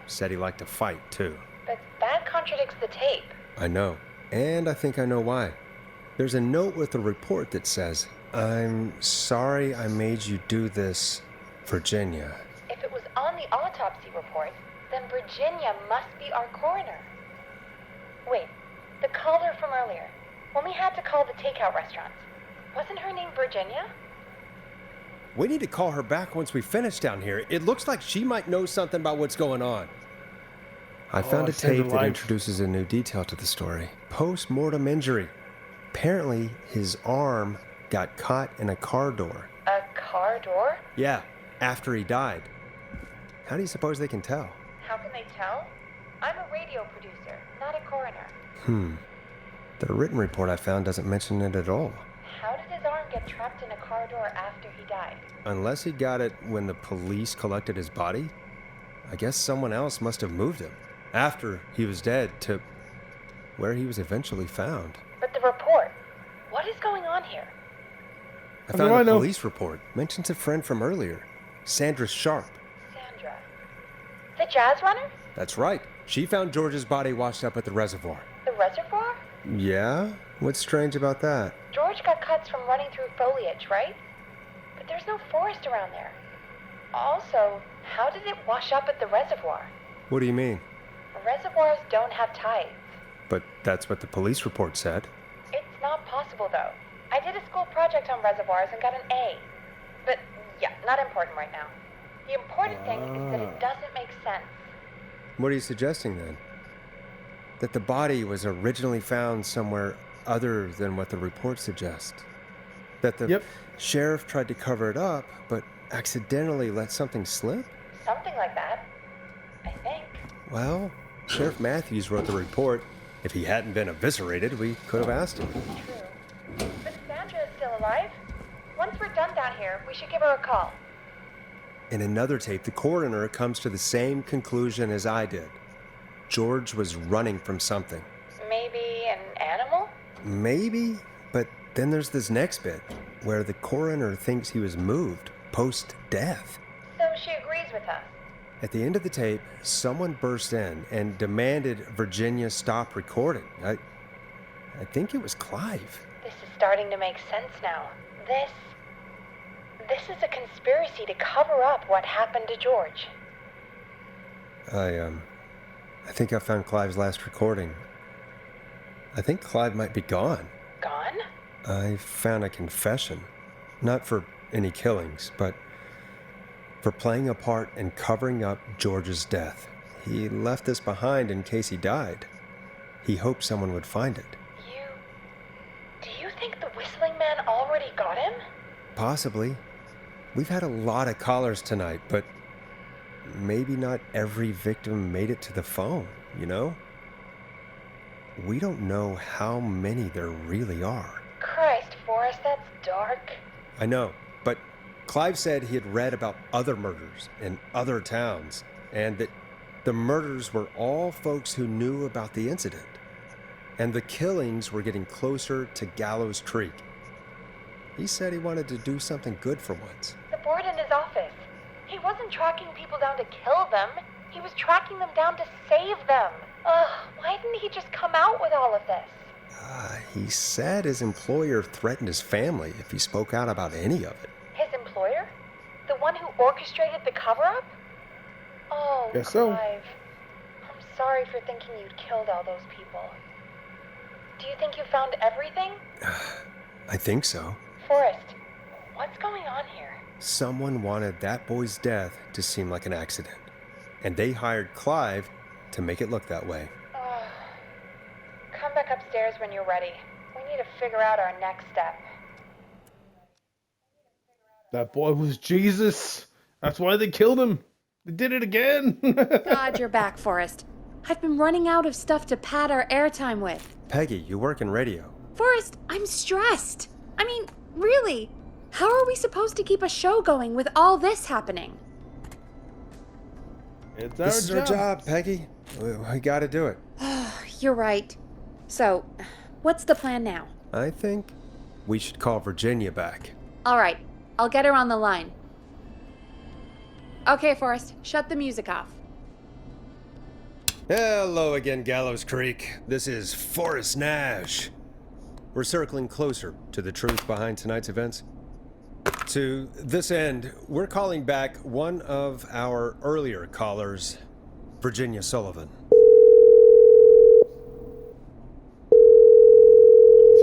Said he liked to fight, too. But that contradicts the tape. I know. And I think I know why. There's a note with the report that says, "I'm sorry I made you do this, Virginia." If it was on the autopsy report, then Virginia must be our coroner. Wait, the caller from earlier, when we had to call the takeout restaurants, wasn't her name Virginia? We need to call her back once we finish down here. It looks like she might know something about what's going on. I found a saved tape her that life. introduces a new detail to the story. Post-mortem injury. Apparently, his arm got caught in a car door. A car door? Yeah, after he died. How do you suppose they can tell? How can they tell? I'm a radio producer, not a coroner. The written report I found doesn't mention it at all. How did his arm get trapped in a car door after he died? Unless he got it when the police collected his body, I guess someone else must have moved him after he was dead to where he was eventually found. But the report, what is going on here? I How found do I a know? police report. Mentions a friend from earlier, Sandra Sharp. Sandra. The jazz runner? That's right. She found George's body washed up at the reservoir. The reservoir? Yeah? What's strange about that? George got cuts from running through foliage, right? But there's no forest around there. Also, how did it wash up at the reservoir? What do you mean? Reservoirs don't have tides. But that's what the police report said. It's not possible, though. I did a school project on reservoirs and got an A. But, yeah, not important right now. The important thing is that it doesn't make sense. What are you suggesting then? That the body was originally found somewhere other than what the report suggests? That the Yep. sheriff tried to cover it up, but accidentally let something slip? Something like that. I think. Well, Sheriff Matthews wrote the report. If he hadn't been eviscerated, we could have asked him. True. But Sandra is still alive. Once we're done down here, we should give her a call. In another tape, the coroner comes to the same conclusion as I did. George was running from something. Maybe an animal? Maybe, but then there's this next bit where the coroner thinks he was moved post-death. So she agrees with us. At the end of the tape, someone burst in and demanded Virginia stop recording. I think it was Clive. This is starting to make sense now. This is a conspiracy to cover up what happened to George. I think I found Clive's last recording. I think Clive might be gone. Gone? I found a confession. Not for any killings, but for playing a part in covering up George's death. He left this behind in case he died. He hoped someone would find it. Do you think the Whistling Man already got him? Possibly. We've had a lot of callers tonight, but maybe not every victim made it to the phone, you know? We don't know how many there really are. Christ, Forrest, that's dark. I know, but Clive said he had read about other murders in other towns, and that the murders were all folks who knew about the incident. And the killings were getting closer to Gallows Creek. He said he wanted to do something good for once. The board in his office. He wasn't tracking people down to kill them. He was tracking them down to save them. Ugh, why didn't he just come out with all of this? He said his employer threatened his family if he spoke out about any of it. His employer? The one who orchestrated the cover-up? Oh, Guess so. Clive. I'm sorry for thinking you'd killed all those people. Do you think you found everything? I think so. Forrest, what's going on here? Someone wanted that boy's death to seem like an accident, and they hired Clive to make it look that way. Come back upstairs when you're ready. We need to figure out our next step. That boy was Jesus. That's why they killed him. They did it again. God, you're back, Forrest. I've been running out of stuff to pad our airtime with. Peggy, you work in radio. Forrest, I'm stressed. I mean, really, how are we supposed to keep a show going with all this happening? It's This is our job, Peggy. We gotta do it. You're right. So, what's the plan now? I think we should call Virginia back. All right, I'll get her on the line. Okay, Forrest, shut the music off. Hello again, Gallows Creek. This is Forrest Nash. We're circling closer to the truth behind tonight's events. To this end, we're calling back one of our earlier callers, Virginia Sullivan.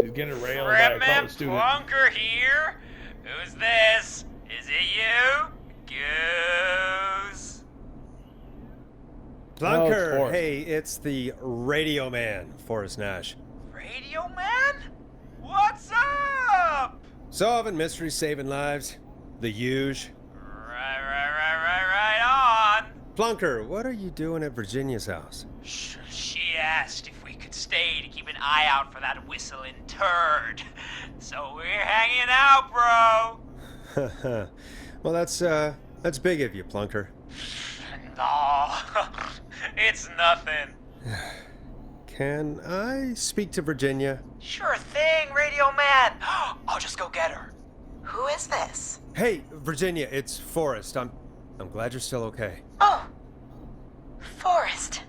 She's getting railed by a college student. Plunker here. Who's this? Is it you? Goose. Plunker, Forrest. hey, it's the radio man, Forrest Nash. Radio man? What's up? Solving mysteries, saving lives. The huge. Right on. Plunker, what are you doing at Virginia's house? She asked if we could stay to keep an eye out for that whistling turd. So we're hanging out, bro. Well, that's big of you, Plunker. No, it's nothing. Can I speak to Virginia? Sure thing, radio man. I'll just go get her. Who is this? Hey, Virginia, it's Forrest. I'm glad you're still okay. Oh, Forrest.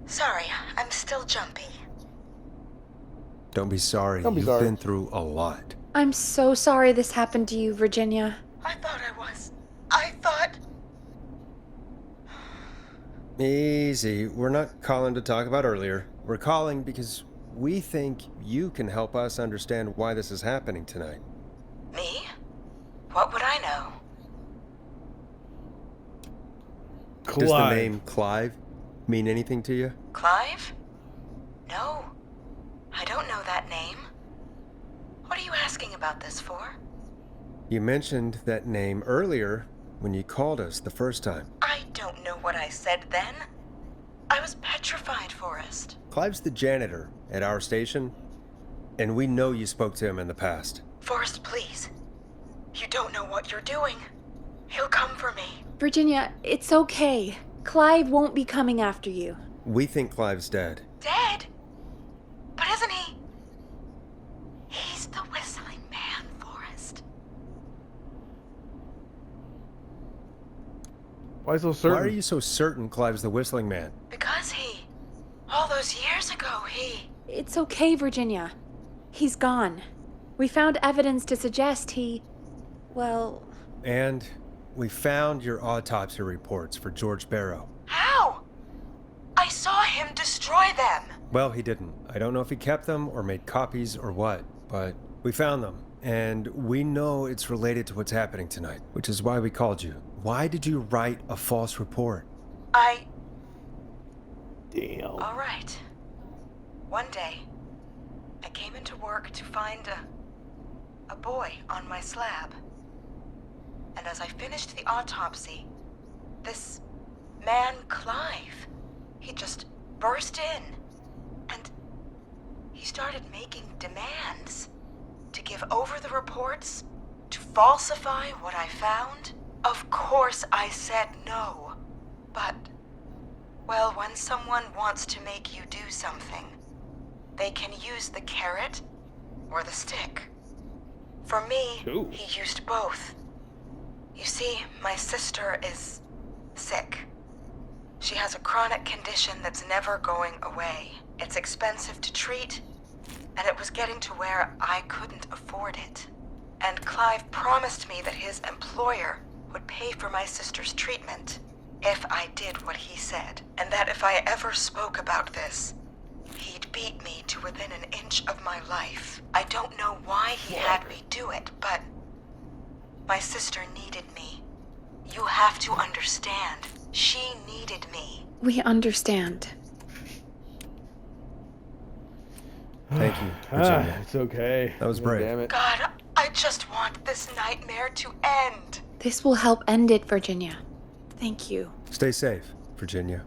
Sorry, I'm still jumpy. Don't be sorry. Don't be You've sorry. been through a lot. I'm so sorry this happened to you, Virginia. I thought I thought... Easy. We're not calling to talk about earlier. We're calling because we think you can help us understand why this is happening tonight. Me? What would I know? Does the Clive. name Clive mean anything to you? Clive? No. I don't know that name. What are you asking about this for? You mentioned that name earlier when you called us the first time. I don't know what I said then. I was petrified, Forrest. Clive's the janitor at our station, and we know you spoke to him in the past. Forrest, please. You don't know what you're doing. He'll come for me. Virginia, it's okay. Clive won't be coming after you. We think Clive's dead. Dead? But isn't he? He's the whistling man, Forrest. Why so certain? Why are you so certain Clive's the whistling man? Because all those years ago, It's okay, Virginia. He's gone. We found evidence to suggest well, And we found your autopsy reports for George Barrow. How? I saw him destroy them. Well, he didn't. I don't know if he kept them or made copies or what, but we found them. And we know it's related to what's happening tonight, which is why we called you. Why did you write a false report? Damn. All right. One day, I came into work to find a boy on my slab. And as I finished the autopsy, this man, Clive, he just burst in. And he started making demands to give over the reports, to falsify what I found. Of course I said no. But, well, when someone wants to make you do something, they can use the carrot or the stick. For me, Ooh. he used both. You see, my sister is sick. She has a chronic condition that's never going away. It's expensive to treat, and it was getting to where I couldn't afford it. And Clive promised me that his employer would pay for my sister's treatment if I did what he said, and that if I ever spoke about this, he'd beat me to within an inch of my life. I don't know why he had me do it, but my sister needed me. You have to understand. She needed me. We understand. Thank you, Virginia. It's okay. That was God brave. Damn it. God, I just want this nightmare to end. This will help end it, Virginia. Thank you. Stay safe, Virginia.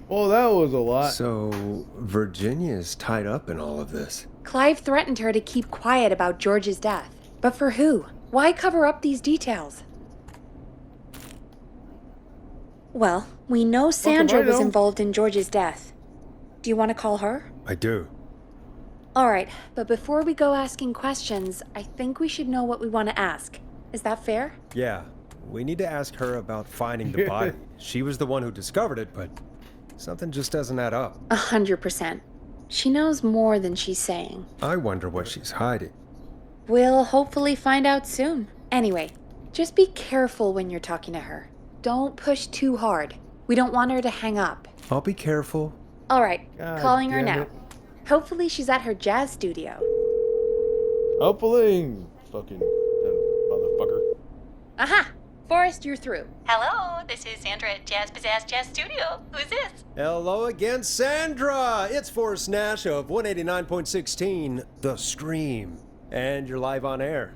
Well, that was a lot. So, Virginia's tied up in all of this. Clive threatened her to keep quiet about George's death. But for who? Why cover up these details? Well, we know Sandra was involved in George's death. Do you want to call her? I do. All right, but before we go asking questions, I think we should know what we want to ask. Is that fair? Yeah, we need to ask her about finding the body. She was the one who discovered it, but something just doesn't add up. 100%. She knows more than she's saying. I wonder what she's hiding. We'll hopefully find out soon. Anyway, just be careful when you're talking to her. Don't push too hard. We don't want her to hang up. I'll be careful. All right, God calling her damn now. it. Hopefully she's at her jazz studio. Hopefully, fucking motherfucker. Aha! Forrest, you're through. Hello, this is Sandra at Jazz Pizzazz Jazz Studio. Who's this? Hello again, Sandra! It's Forrest Nash of 189.16, The Scream. And you're live on air.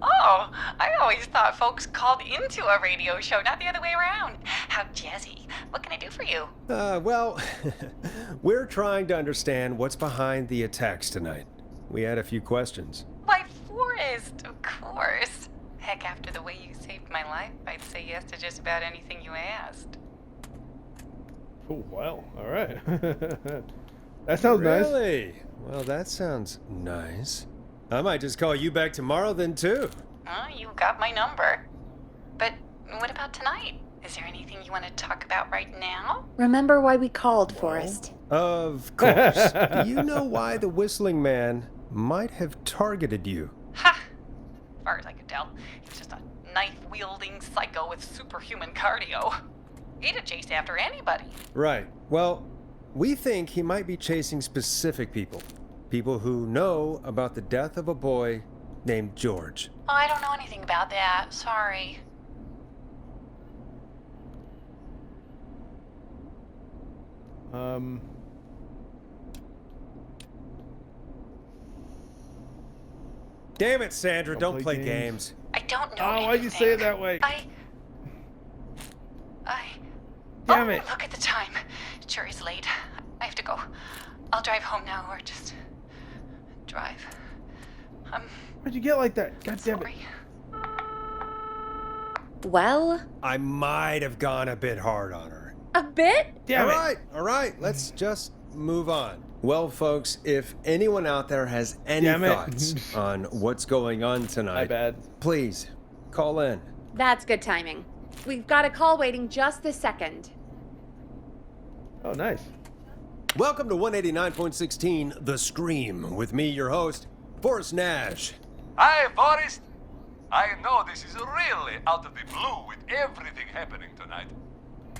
Oh, I always thought folks called into a radio show, not the other way around. How jazzy. What can I do for you? Well, we're trying to understand what's behind the attacks tonight. We had a few questions. Why, Forrest, of course. Heck, after the way you saved my life, I'd say yes to just about anything you asked. Oh, wow. All right. That sounds nice. Really? Well, that sounds nice. I might just call you back tomorrow then, too. Oh, you got my number. But what about tonight? Is there anything you want to talk about right now? Remember why we called, Forrest. Of course. Do you know why the Whistling Man might have targeted you? Ha! As far as I could tell, he was just a knife-wielding psycho with superhuman cardio. He'd have chased after anybody. Right. Well, we think he might be chasing specific people. People who know about the death of a boy named George. Oh, I don't know anything about that. Sorry. Damn it, Sandra, don't play games. games. I don't know Oh, anything. why'd you say it that way? I... Damn it. Look at the time. It sure is late. I have to go. I'll drive home now, or just... drive. Why'd you get like that? God damn it. Sorry. Well, I might have gone a bit hard on her. a bit? Damn it. All right, let's just move on. Well, folks, if anyone out there has any Damn it. thoughts on what's going on My tonight, bad. please call in. That's good timing. We've got a call waiting just this second. Oh, nice. Welcome to 189.16 The Scream with me, your host, Forrest Nash. Hi, Forrest. I know this is really out of the blue with everything happening tonight.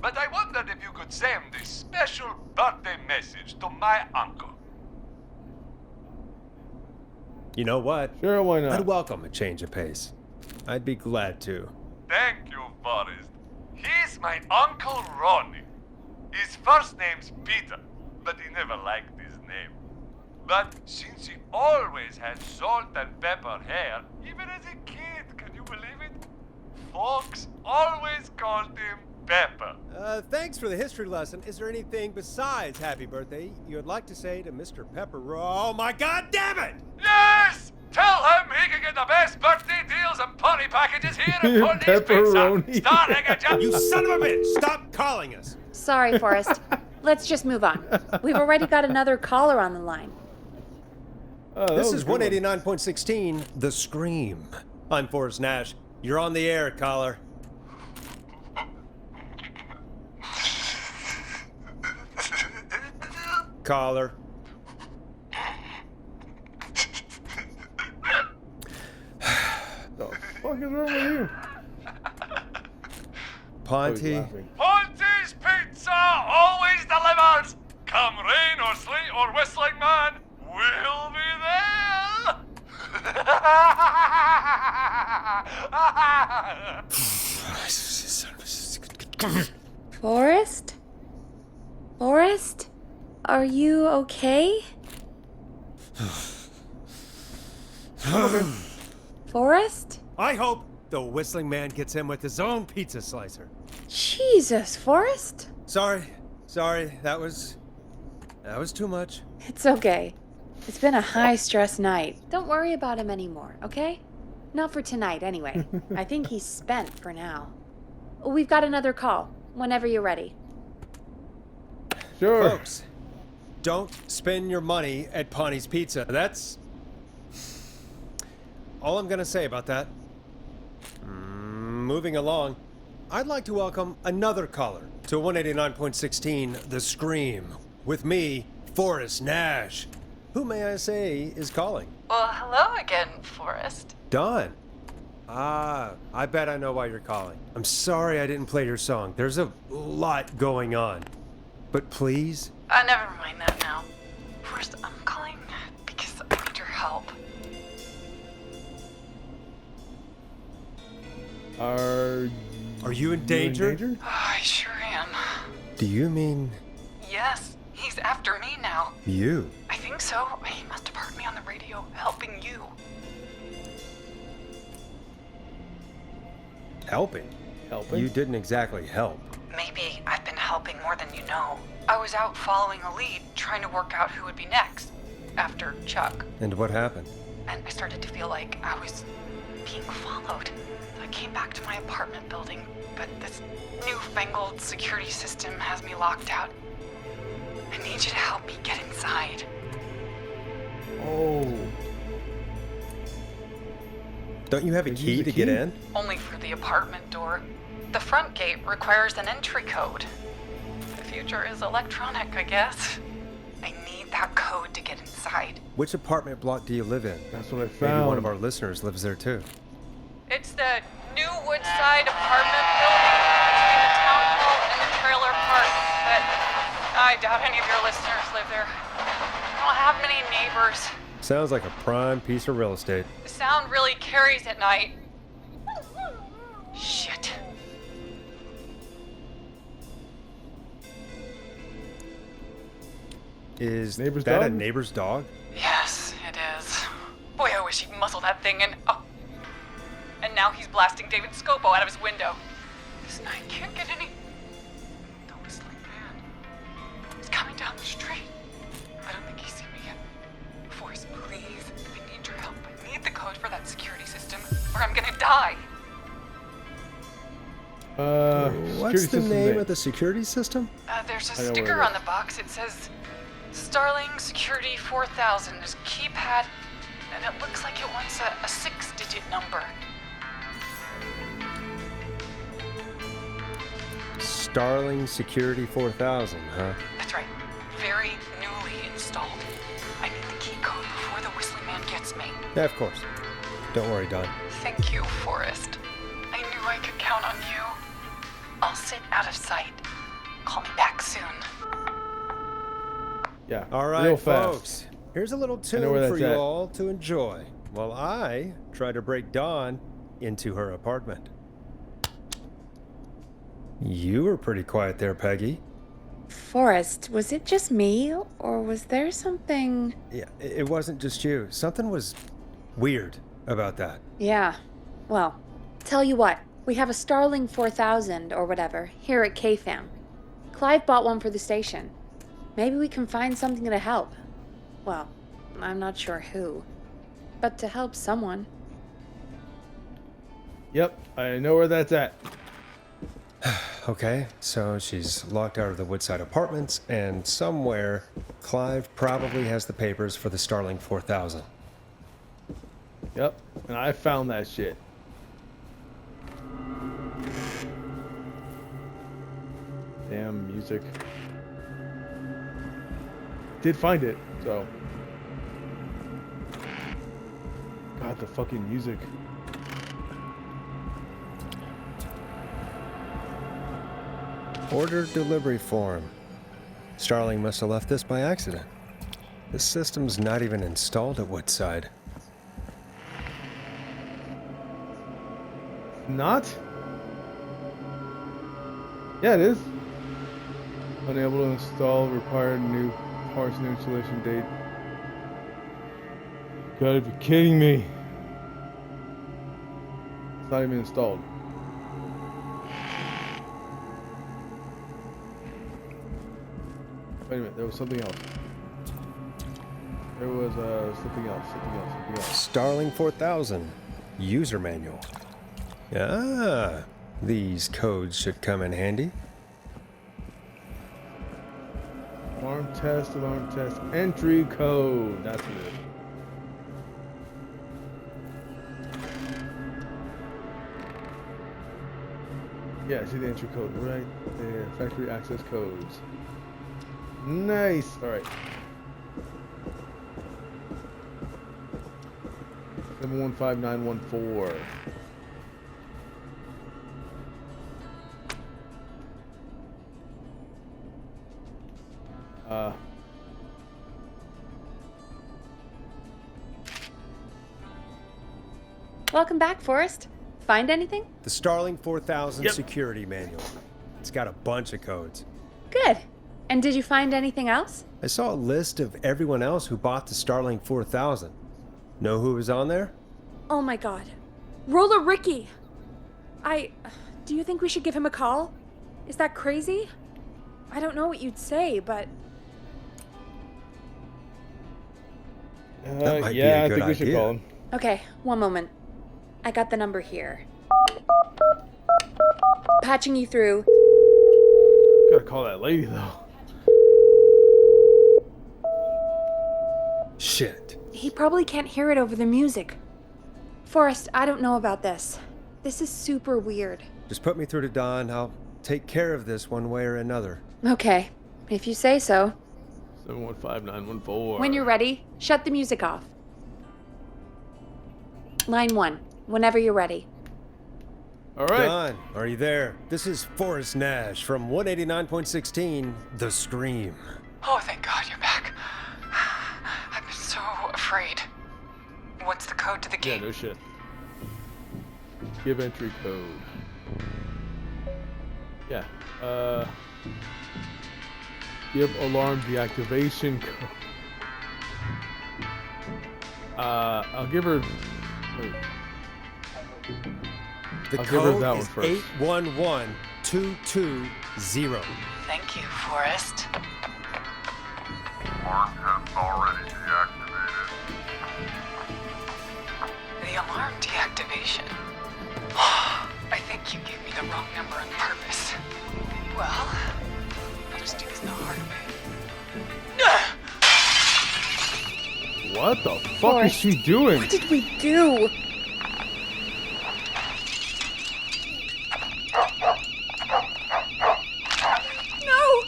But I wondered if you could send this special birthday message to my uncle. You know what? Sure, why not? I'd welcome a change of pace. I'd be glad to. Thank you, Forrest. He's my Uncle Ronnie. His first name's Peter, but he never liked his name. But since he always had salt and pepper hair, even as a kid, can you believe it? Folks always called him Pepper. Thanks for the history lesson. Is there anything besides happy birthday you would like to say to Mr. Pepper? Oh my god damn it! Yes! Tell him he can get the best birthday deals and party packages here at Pony's Pepperoni. Pizza. Starting at just... You son of a bitch! Stop calling us! Sorry, Forrest. Let's just move on. We've already got another caller on the line. Oh, that This was is a good one. 189.16 The Scream. I'm Forrest Nash. You're on the air, caller. Caller. The fuck is wrong with you? Oh, he's Ponty. laughing. Ponty's Pizza always delivers! Come rain or sleet or whistling man, we'll be there! Forrest? Forrest? Are you okay? Forrest? I hope the whistling man gets in with his own pizza slicer. Jesus, Forrest? Sorry. That was too much. It's okay. It's been a high-stress night. Don't worry about him anymore, okay? Not for tonight, anyway. I think he's spent for now. We've got another call, whenever you're ready. Sure. Folks, don't spend your money at Ponty's Pizza. That's all I'm gonna say about that. Moving along, I'd like to welcome another caller to 189.16 The Scream with me, Forrest Nash. Who may I say is calling? Well, hello again, Forrest. Don. I bet I know why you're calling. I'm sorry I didn't play your song. There's a lot going on. But please? Never mind that now. Forrest, I'm calling because I need your help. Are you in danger? I sure am. Do you mean Yes, he's after me now. you? I think so. He must have heard me on the radio helping you. Helping? Helping? You didn't exactly help. Maybe I've been helping more than you know. I was out following a lead, trying to work out who would be next, after Chuck. And what happened? And I started to feel like I was being followed. I came back to my apartment building, but this newfangled security system has me locked out. I need you to help me get inside. Oh. Don't you have a Use key the to get key. in? Only for the apartment door. The front gate requires an entry code. The future is electronic, I guess. I need that code to get inside. Which apartment block do you live in? That's what I Maybe found. one of our listeners lives there too. It's the new Woodside apartment building between the town hall and the trailer park. But I doubt any of your listeners live there. I don't have many neighbors. Sounds like a prime piece of real estate. The sound really carries at night. Shit. Is Neighbor's that a dog? neighbor's dog? Yes, it is. Boy, I wish he'd muzzle that thing and... Oh. And now he's blasting David Scopo out of his window. This night can't get any... The whistling man. He's coming down the street. I don't think he's seen me yet. Forrest, please. I need your help. I need the code for that security system, or I'm gonna die. What's the security name system of the security system? There's a I know where sticker it on the box. It says Starling Security 4000. There's a keypad, and it looks like it wants a 6-digit number. Starling Security 4000, huh? That's right. Very newly installed. I need the key code before the whistling man gets me. Yeah, of course. Don't worry, Don. Thank you, Forrest. I knew I could count on you. I'll sit out of sight. Call me back soon. Yeah. All right, real fast. folks. Here's a little tune know where for that's you at. all to enjoy while I try to break Dawn into her apartment. You were pretty quiet there, Peggy. Forrest, was it just me, or was there something... Yeah, it wasn't just you. Something was weird about that. Yeah. Well, tell you what, we have a Starling 4000 or whatever here at KFAM. Clive bought one for the station. Maybe we can find something to help. Well, I'm not sure who, but to help someone. Yep, I know where that's at. Okay, so she's locked out of the Woodside Apartments, and somewhere Clive probably has the papers for the Starling 4000. Yep, and I found that shit. Damn music. Did find it, so. God, the fucking music. Order delivery form. Starling must have left this by accident. The system's not even installed at Woodside. Not? Yeah, it is. Unable to install, required new parts, new installation date. You gotta be kidding me. It's not even installed. Wait a minute, there was something else. There was something else. Starling 4000. User manual. Ah, these codes should come in handy. Alarm test, entry code. That's what it is. Yeah, I see the entry code right there. Factory access codes. Nice. All right. 715914. Welcome back, Forrest. Find anything? The Starling 4000 Yep. security manual. It's got a bunch of codes. Good. And did you find anything else? I saw a list of everyone else who bought the Starling 4000. Know who was on there? Oh my god. Roller Ricky! Do you think we should give him a call? Is that crazy? I don't know what you'd say, but... That might be yeah, a I good think we should idea. call him. Okay, one moment. I got the number here. Patching you through. Gotta call that lady though. Shit. He probably can't hear it over the music. Forrest, I don't know about this. This is super weird. Just put me through to Don. I'll take care of this one way or another. Okay, if you say so. 715914. When you're ready, shut the music off. Line 1, whenever you're ready. All right. Don, are you there? This is Forrest Nash from 189.16, The Scream. Oh, thank God you're back. I've been so afraid. What's the code to the Yeah, gate? no shit. Give entry code. Yeah. Give alarm deactivation code. I'll give her. Wait. The I'll give her code that one is first. 811220. Thank you, Forrest. Alarm test already deactivated. The alarm deactivation. I think you gave me the wrong number on purpose. Well, I'll just do this the hard way. What the fuck is Forrest, she doing? What did we do? No!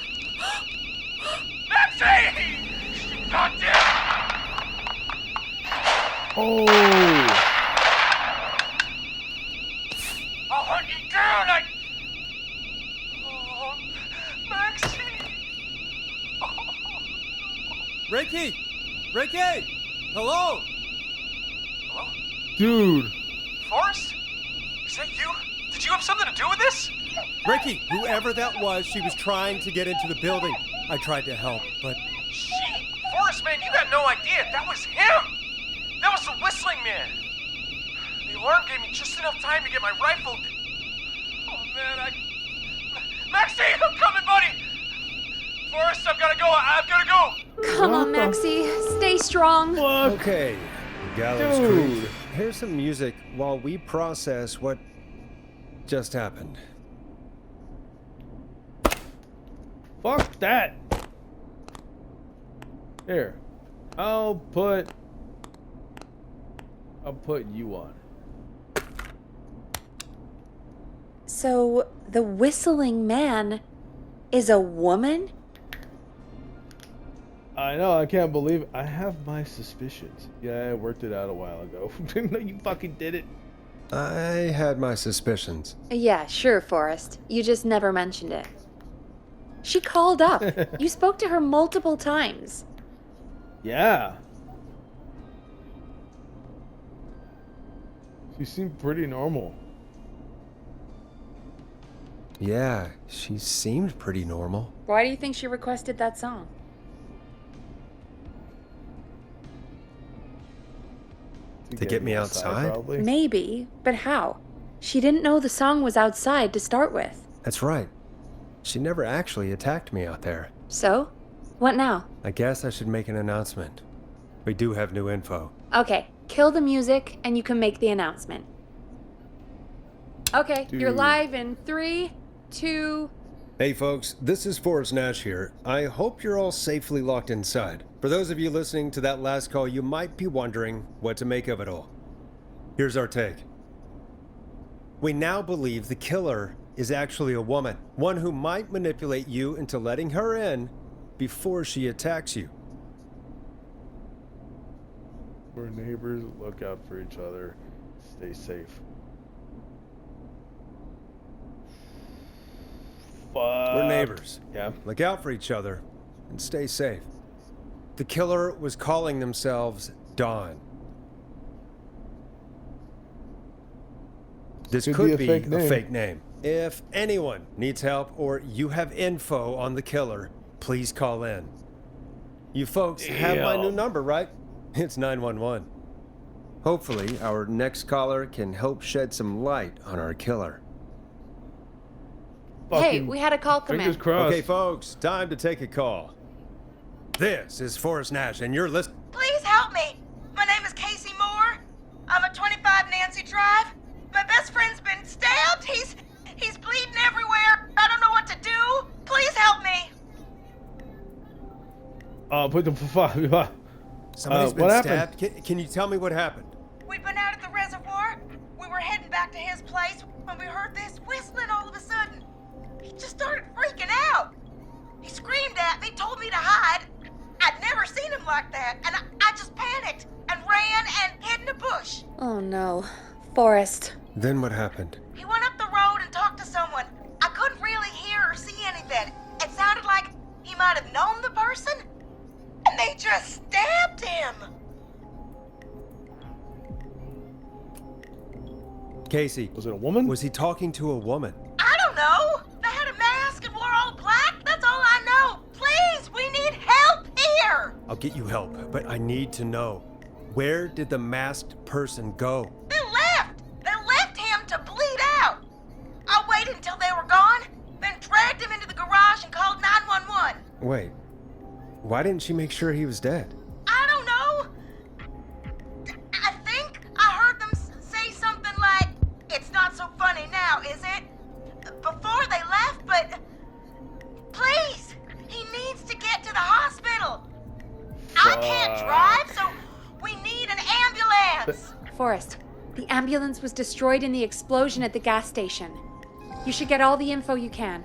Maxie! God damn! Oh! I'll hunt you down! Oh, Maxie! Ricky! Ricky! Hello! Hello? Dude! Forrest? Is that you? Did you have something to do with this? Ricky, whoever that was, she was trying to get into the building. I tried to help, but She? Forrest, man, you got no idea. That was him! That was the whistling man! The alarm gave me just enough time to get my rifle. Oh, man, Maxie, I'm coming, buddy! Forrest, I've gotta go. I've gotta go! Come What on, the Maxie. Stay strong. Fuck! okay. Gallows Dude. Creek. Here's some music while we process what just happened. Fuck that! Here. I'll put you on. So, the whistling man is a woman? I know, I can't believe it. I have my suspicions. Yeah, I worked it out a while ago. No, you fucking did it. I had my suspicions. Yeah, sure, Forrest. You just never mentioned it. She called up. You spoke to her multiple times. Yeah. She seemed pretty normal. Yeah, she seemed pretty normal. Why do you think she requested that song? To get me outside? Probably. Maybe, but how? She didn't know the song was outside to start with. That's right. She never actually attacked me out there. So? What now? I guess I should make an announcement. We do have new info. Okay, kill the music and you can make the announcement. Okay, you're live in 3, 2... Hey folks, this is Forrest Nash here. I hope you're all safely locked inside. For those of you listening to that last call, you might be wondering what to make of it all. Here's our take. We now believe the killer is actually a woman, one who might manipulate you into letting her in before she attacks you. We're neighbors, look out for each other, stay safe. Fuck. We're neighbors. Yeah. Look out for each other and stay safe. The killer was calling themselves Dawn. This could be a fake name. If anyone needs help or you have info on the killer, please call in. You folks have my new number, right? It's 911. Hopefully, our next caller can help shed some light on our killer. Hey, we had a call come in. Fingers crossed. Okay, folks, time to take a call. This is Forrest Nash, and you're listening. Please help me. My name is Casey Moore. I'm at 25 Nancy Drive. My best friend's been stabbed. He's bleeding everywhere. I don't know what to do. Please help me. Put the Somebody's been what stabbed. Can you tell me what happened? We'd been out at the reservoir. We were heading back to his place when we heard this whistling all of a sudden. He just started freaking out. He screamed at me, told me to hide. I'd never seen him like that, and I just panicked and ran and hid in a bush. Oh no. Forrest. Then what happened? He went up the road and talked to someone. I couldn't really hear or see anything. It sounded like he might have known the person, and they just stabbed him. Casey. Was it a woman? Was he talking to a woman? I don't know. They had a mask and wore all black. That's all I know. Please, we need help here. I'll get you help, but I need to know. Where did the masked person go? They left. They left him to bleed out. I waited until they were gone, then dragged him into the garage and called 911. Wait. Why didn't she make sure he was dead? I don't know. I think I heard them say something like, "It's not so funny now, is it?" before they left, but please, he needs to get to the hospital. I can't drive, so we need an ambulance. Forrest, the ambulance was destroyed in the explosion at the gas station. You should get all the info you can.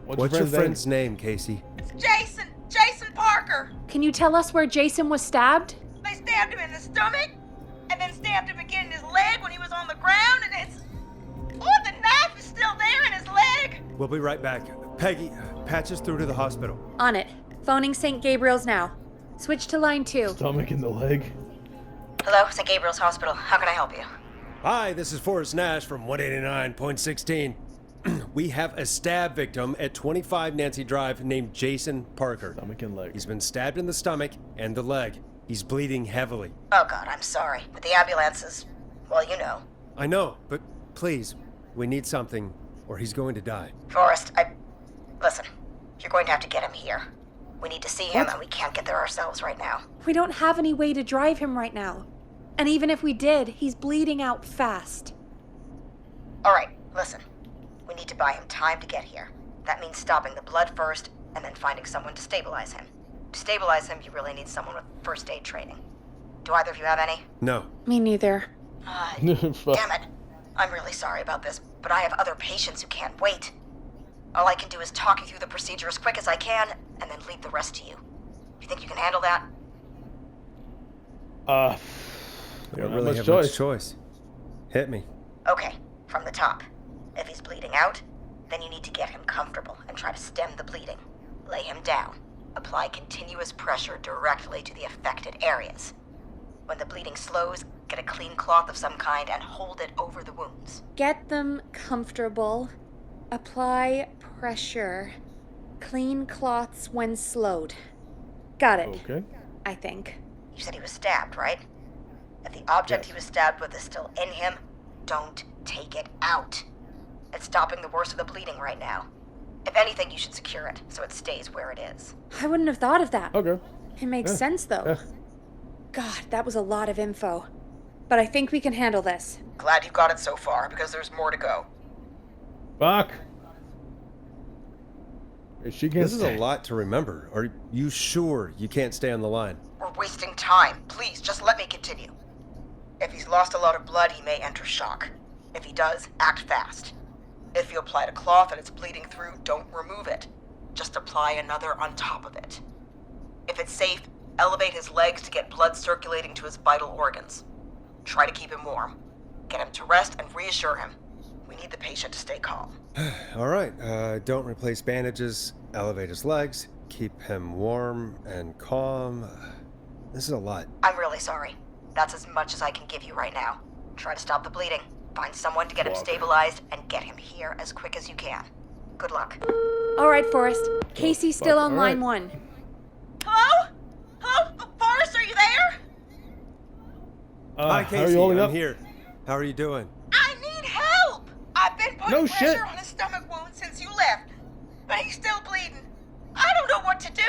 What's your friend's name, Casey? It's Jason Parker. Can you tell us where Jason was stabbed? They stabbed him in the stomach, and then stabbed him again in his leg when he was on the ground, and it's... Oh, the knife is still there in his leg. We'll be right back. Peggy, patch us through to the hospital. On it. Phoning St. Gabriel's now. Switch to line 2. Stomach in the leg. Hello, St. Gabriel's Hospital. How can I help you? Hi, this is Forrest Nash from 189.16. We have a stab victim at 25 Nancy Drive named Jason Parker. Stomach and leg. He's been stabbed in the stomach and the leg. He's bleeding heavily. Oh, God, I'm sorry. But the ambulance is... well, you know. I know, but please, we need something, or he's going to die. Forrest, listen, you're going to have to get him here. We need to see him, and we can't get there ourselves right now. We don't have any way to drive him right now. And even if we did, he's bleeding out fast. All right, listen. We need to buy him time to get here. That means stopping the blood first, and then finding someone to stabilize him. To stabilize him, you really need someone with first aid training. Do either of you have any? No. Me neither. Damn it. I'm really sorry about this, but I have other patients who can't wait. All I can do is talk you through the procedure as quick as I can, and then leave the rest to you. You think you can handle that? We don't not really much have much choice. Hit me. Okay, from the top. If he's bleeding out, then you need to get him comfortable and try to stem the bleeding. Lay him down. Apply continuous pressure directly to the affected areas. When the bleeding slows, get a clean cloth of some kind and hold it over the wounds. Get them comfortable. Apply pressure. Clean cloths when slowed. Got it. Okay. I think. You said he was stabbed, right? If the object Yes. he was stabbed with is still in him, don't take it out. It's stopping the worst of the bleeding right now. If anything, you should secure it so it stays where it is. I wouldn't have thought of that. Okay. It makes Yeah. sense, though. Yeah. God, that was a lot of info. But I think we can handle this. Glad you got it so far, because there's more to go. Fuck. She can't This is stay. a lot to remember. Are you sure you can't stay on the line? We're wasting time. Please, just let me continue. If he's lost a lot of blood, he may enter shock. If he does, act fast. If you applied a cloth and it's bleeding through, don't remove it. Just apply another on top of it. If it's safe, elevate his legs to get blood circulating to his vital organs. Try to keep him warm. Get him to rest and reassure him. We need the patient to stay calm. All right. Don't replace bandages. Elevate his legs. Keep him warm and calm. This is a lot. I'm really sorry. That's as much as I can give you right now. Try to stop the bleeding. Find someone to get him Fuck. stabilized and get him here as quick as you can. Good luck. All right, Forrest. Casey's still fuck. on All line right. 1. Hello? Hello? Forrest, are you there? Hi, how Casey. are you holding I'm up? here. How are you doing? I need help! I've been putting No pressure shit. on his stomach wound since you left, but he's still bleeding. I don't know what to do.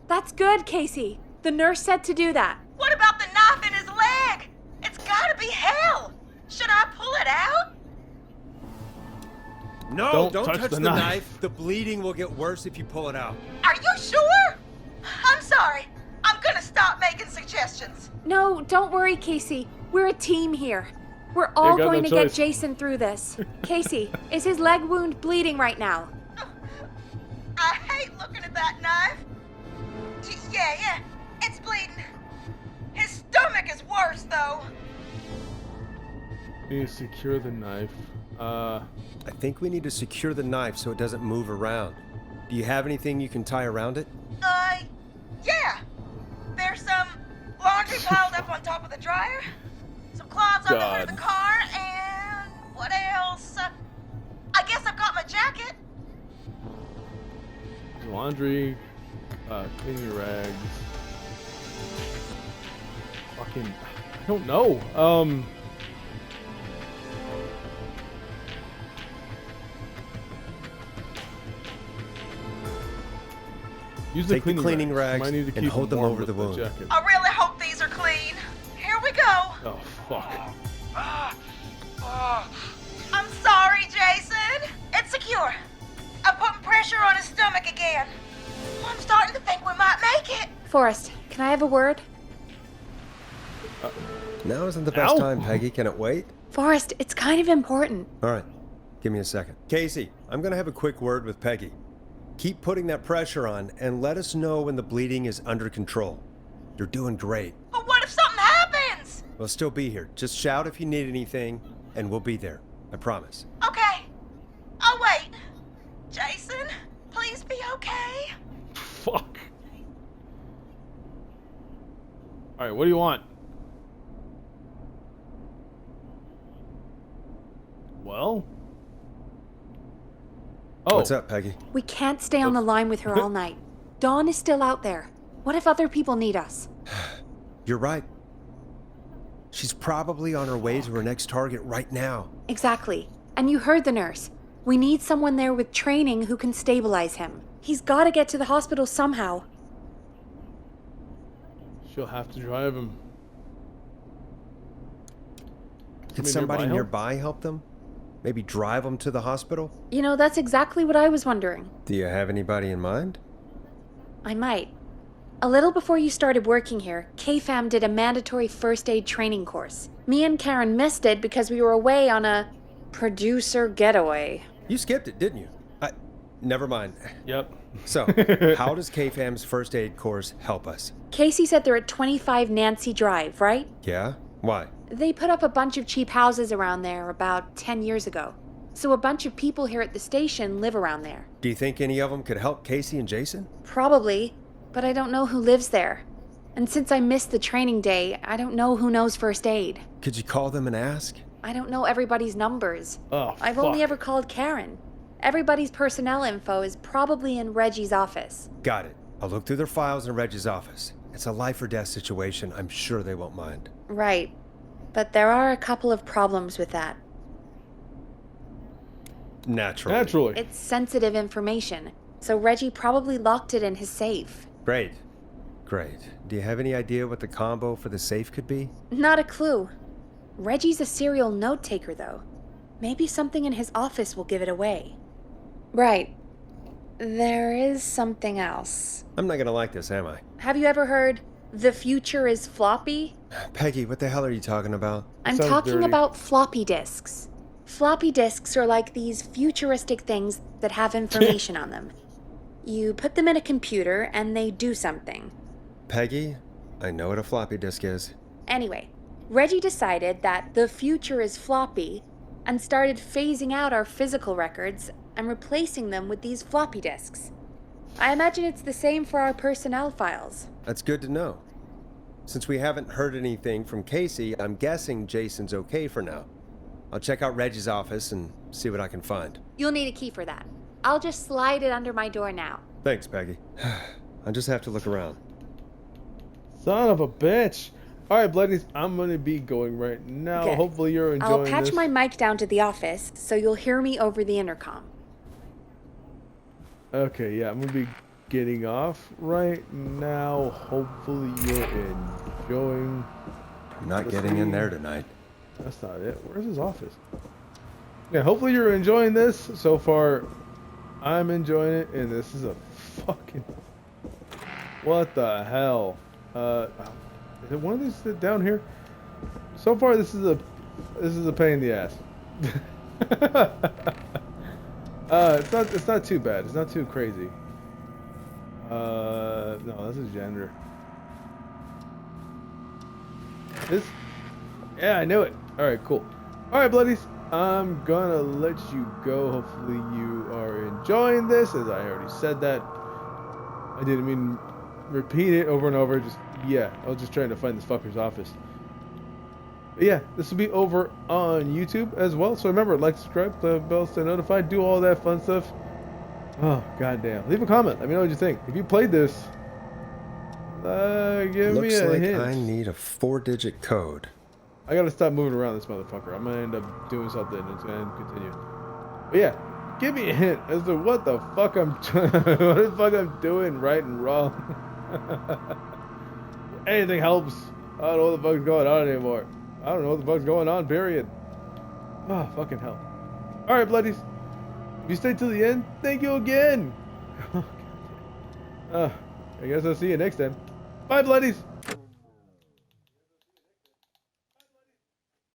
That's good, Casey. The nurse said to do that. What about the knife in his leg? It's gotta be hell. Should I pull it out? No, Don't touch the the knife. knife. The bleeding will get worse if you pull it out. Are you sure? I'm sorry. I'm gonna stop making suggestions. No, don't worry, Casey. We're a team here. We're all got no going to get choice. Jason through this. Casey, is his leg wound bleeding right now? I hate looking at that knife. Yeah, it's bleeding. His stomach is worse, though. Need to secure the knife. I think we need to secure the knife so it doesn't move around. Do you have anything you can tie around it? Yeah. There's some laundry piled up on top of the dryer, some cloths on the hood of the God. car, and what else? I guess I've got my jacket. Laundry, cleaning rags. Fucking, I don't know. Use the Take the cleaning rags Might need to and keep hold them warm over with the wound. jacket. I really hope these are clean. Here we go. Oh fuck. I'm sorry, Jason. It's secure. I'm putting pressure on his stomach again. I'm starting to think we might make it. Forrest, can I have a word? Now isn't the best Ow. time, Peggy. Can it wait? Forrest, it's kind of important. All right. Give me a second. Casey, I'm going to have a quick word with Peggy. Keep putting that pressure on and let us know when the bleeding is under control. You're doing great. But what if something happens? We'll still be here. Just shout if you need anything, and we'll be there. I promise. Okay. I'll wait. Jason, please be okay. Fuck. All right, what do you want? Well. Oh. What's up, Peggy? We can't stay on the line with her all night. Dawn is still out there. What if other people need us? You're right. She's probably on her way to her next target right now. Exactly. And you heard the nurse. We need someone there with training who can stabilize him. He's got to get to the hospital somehow. She'll have to drive him. Could Somebody somebody nearby nearby help them? Maybe drive them to the hospital? You know, that's exactly what I was wondering. Do you have anybody in mind? I might. A little before you started working here, KFAM did a mandatory first aid training course. Me and Karen missed it because we were away on a producer getaway. You skipped it, didn't you? never mind. Yep. So, how does KFAM's first aid course help us? Casey said they're at 25 Nancy Drive, right? Yeah? Why? They put up a bunch of cheap houses around there about 10 years ago. So a bunch of people here at the station live around there. Do you think any of them could help Casey and Jason? Probably, but I don't know who lives there. And since I missed the training day, I don't know who knows first aid. Could you call them and ask? I don't know everybody's numbers. Oh, I've only ever called Karen. Everybody's personnel info is probably in Reggie's office. Got it. I'll look through their files in Reggie's office. It's a life or death situation. I'm sure they won't mind. Right. But there are a couple of problems with that. Naturally. It's sensitive information, so Reggie probably locked it in his safe. Great. Do you have any idea what the combo for the safe could be? Not a clue. Reggie's a serial note taker, though. Maybe something in his office will give it away. Right. There is something else. I'm not gonna like this, am I? Have you ever heard, the future is floppy? Peggy, what the hell are you talking about? I'm Sounds talking dirty. about floppy disks. Floppy disks are like these futuristic things that have information on them. You put them in a computer and they do something. Peggy, I know what a floppy disk is. Anyway, Reggie decided that the future is floppy and started phasing out our physical records and replacing them with these floppy disks. I imagine it's the same for our personnel files. That's good to know. Since we haven't heard anything from Casey, I'm guessing Jason's okay for now. I'll check out Reggie's office and see what I can find. You'll need a key for that. I'll just slide it under my door now. Thanks, Peggy. I'll just have to look around. Son of a bitch. All right, bloodies, I'm going to be going right now. Good. Hopefully you're enjoying I'll patch this. my mic down to the office so you'll hear me over the intercom. Okay, yeah, I'm going to be getting off right now. Hopefully you're enjoying. I'm not getting in there tonight. That's not it. Where's his office? Yeah, hopefully you're enjoying this. So far, I'm enjoying it, and this is a fucking... What the hell? Is it one of these down here? So far, this is a pain in the ass. It's not too bad. It's not too crazy. No, this is gender. This, yeah, I knew it. All right, cool. All right, bloodies, I'm gonna let you go. Hopefully, you are enjoying this. As I already said that, I didn't mean repeat it over and over. Just yeah, I was just trying to find this fucker's office. But yeah, this will be over on YouTube as well. So remember, like, subscribe, the bells to notify, do all that fun stuff. Oh, goddamn. Leave a comment. Let me know what you think. If you played this, give me a hint. I need a 4-digit code. I gotta stop moving around this motherfucker. I'm gonna end up doing something and it's gonna continue. But yeah, give me a hint as to what the fuck I'm what the fuck I'm doing right and wrong. Anything helps. I don't know what the fuck's going on anymore. I don't know what the fuck's going on, period. Oh, fucking hell. Alright, bloodies. If you stayed till the end, thank you again. I guess I'll see you next time. Bye, bloodies.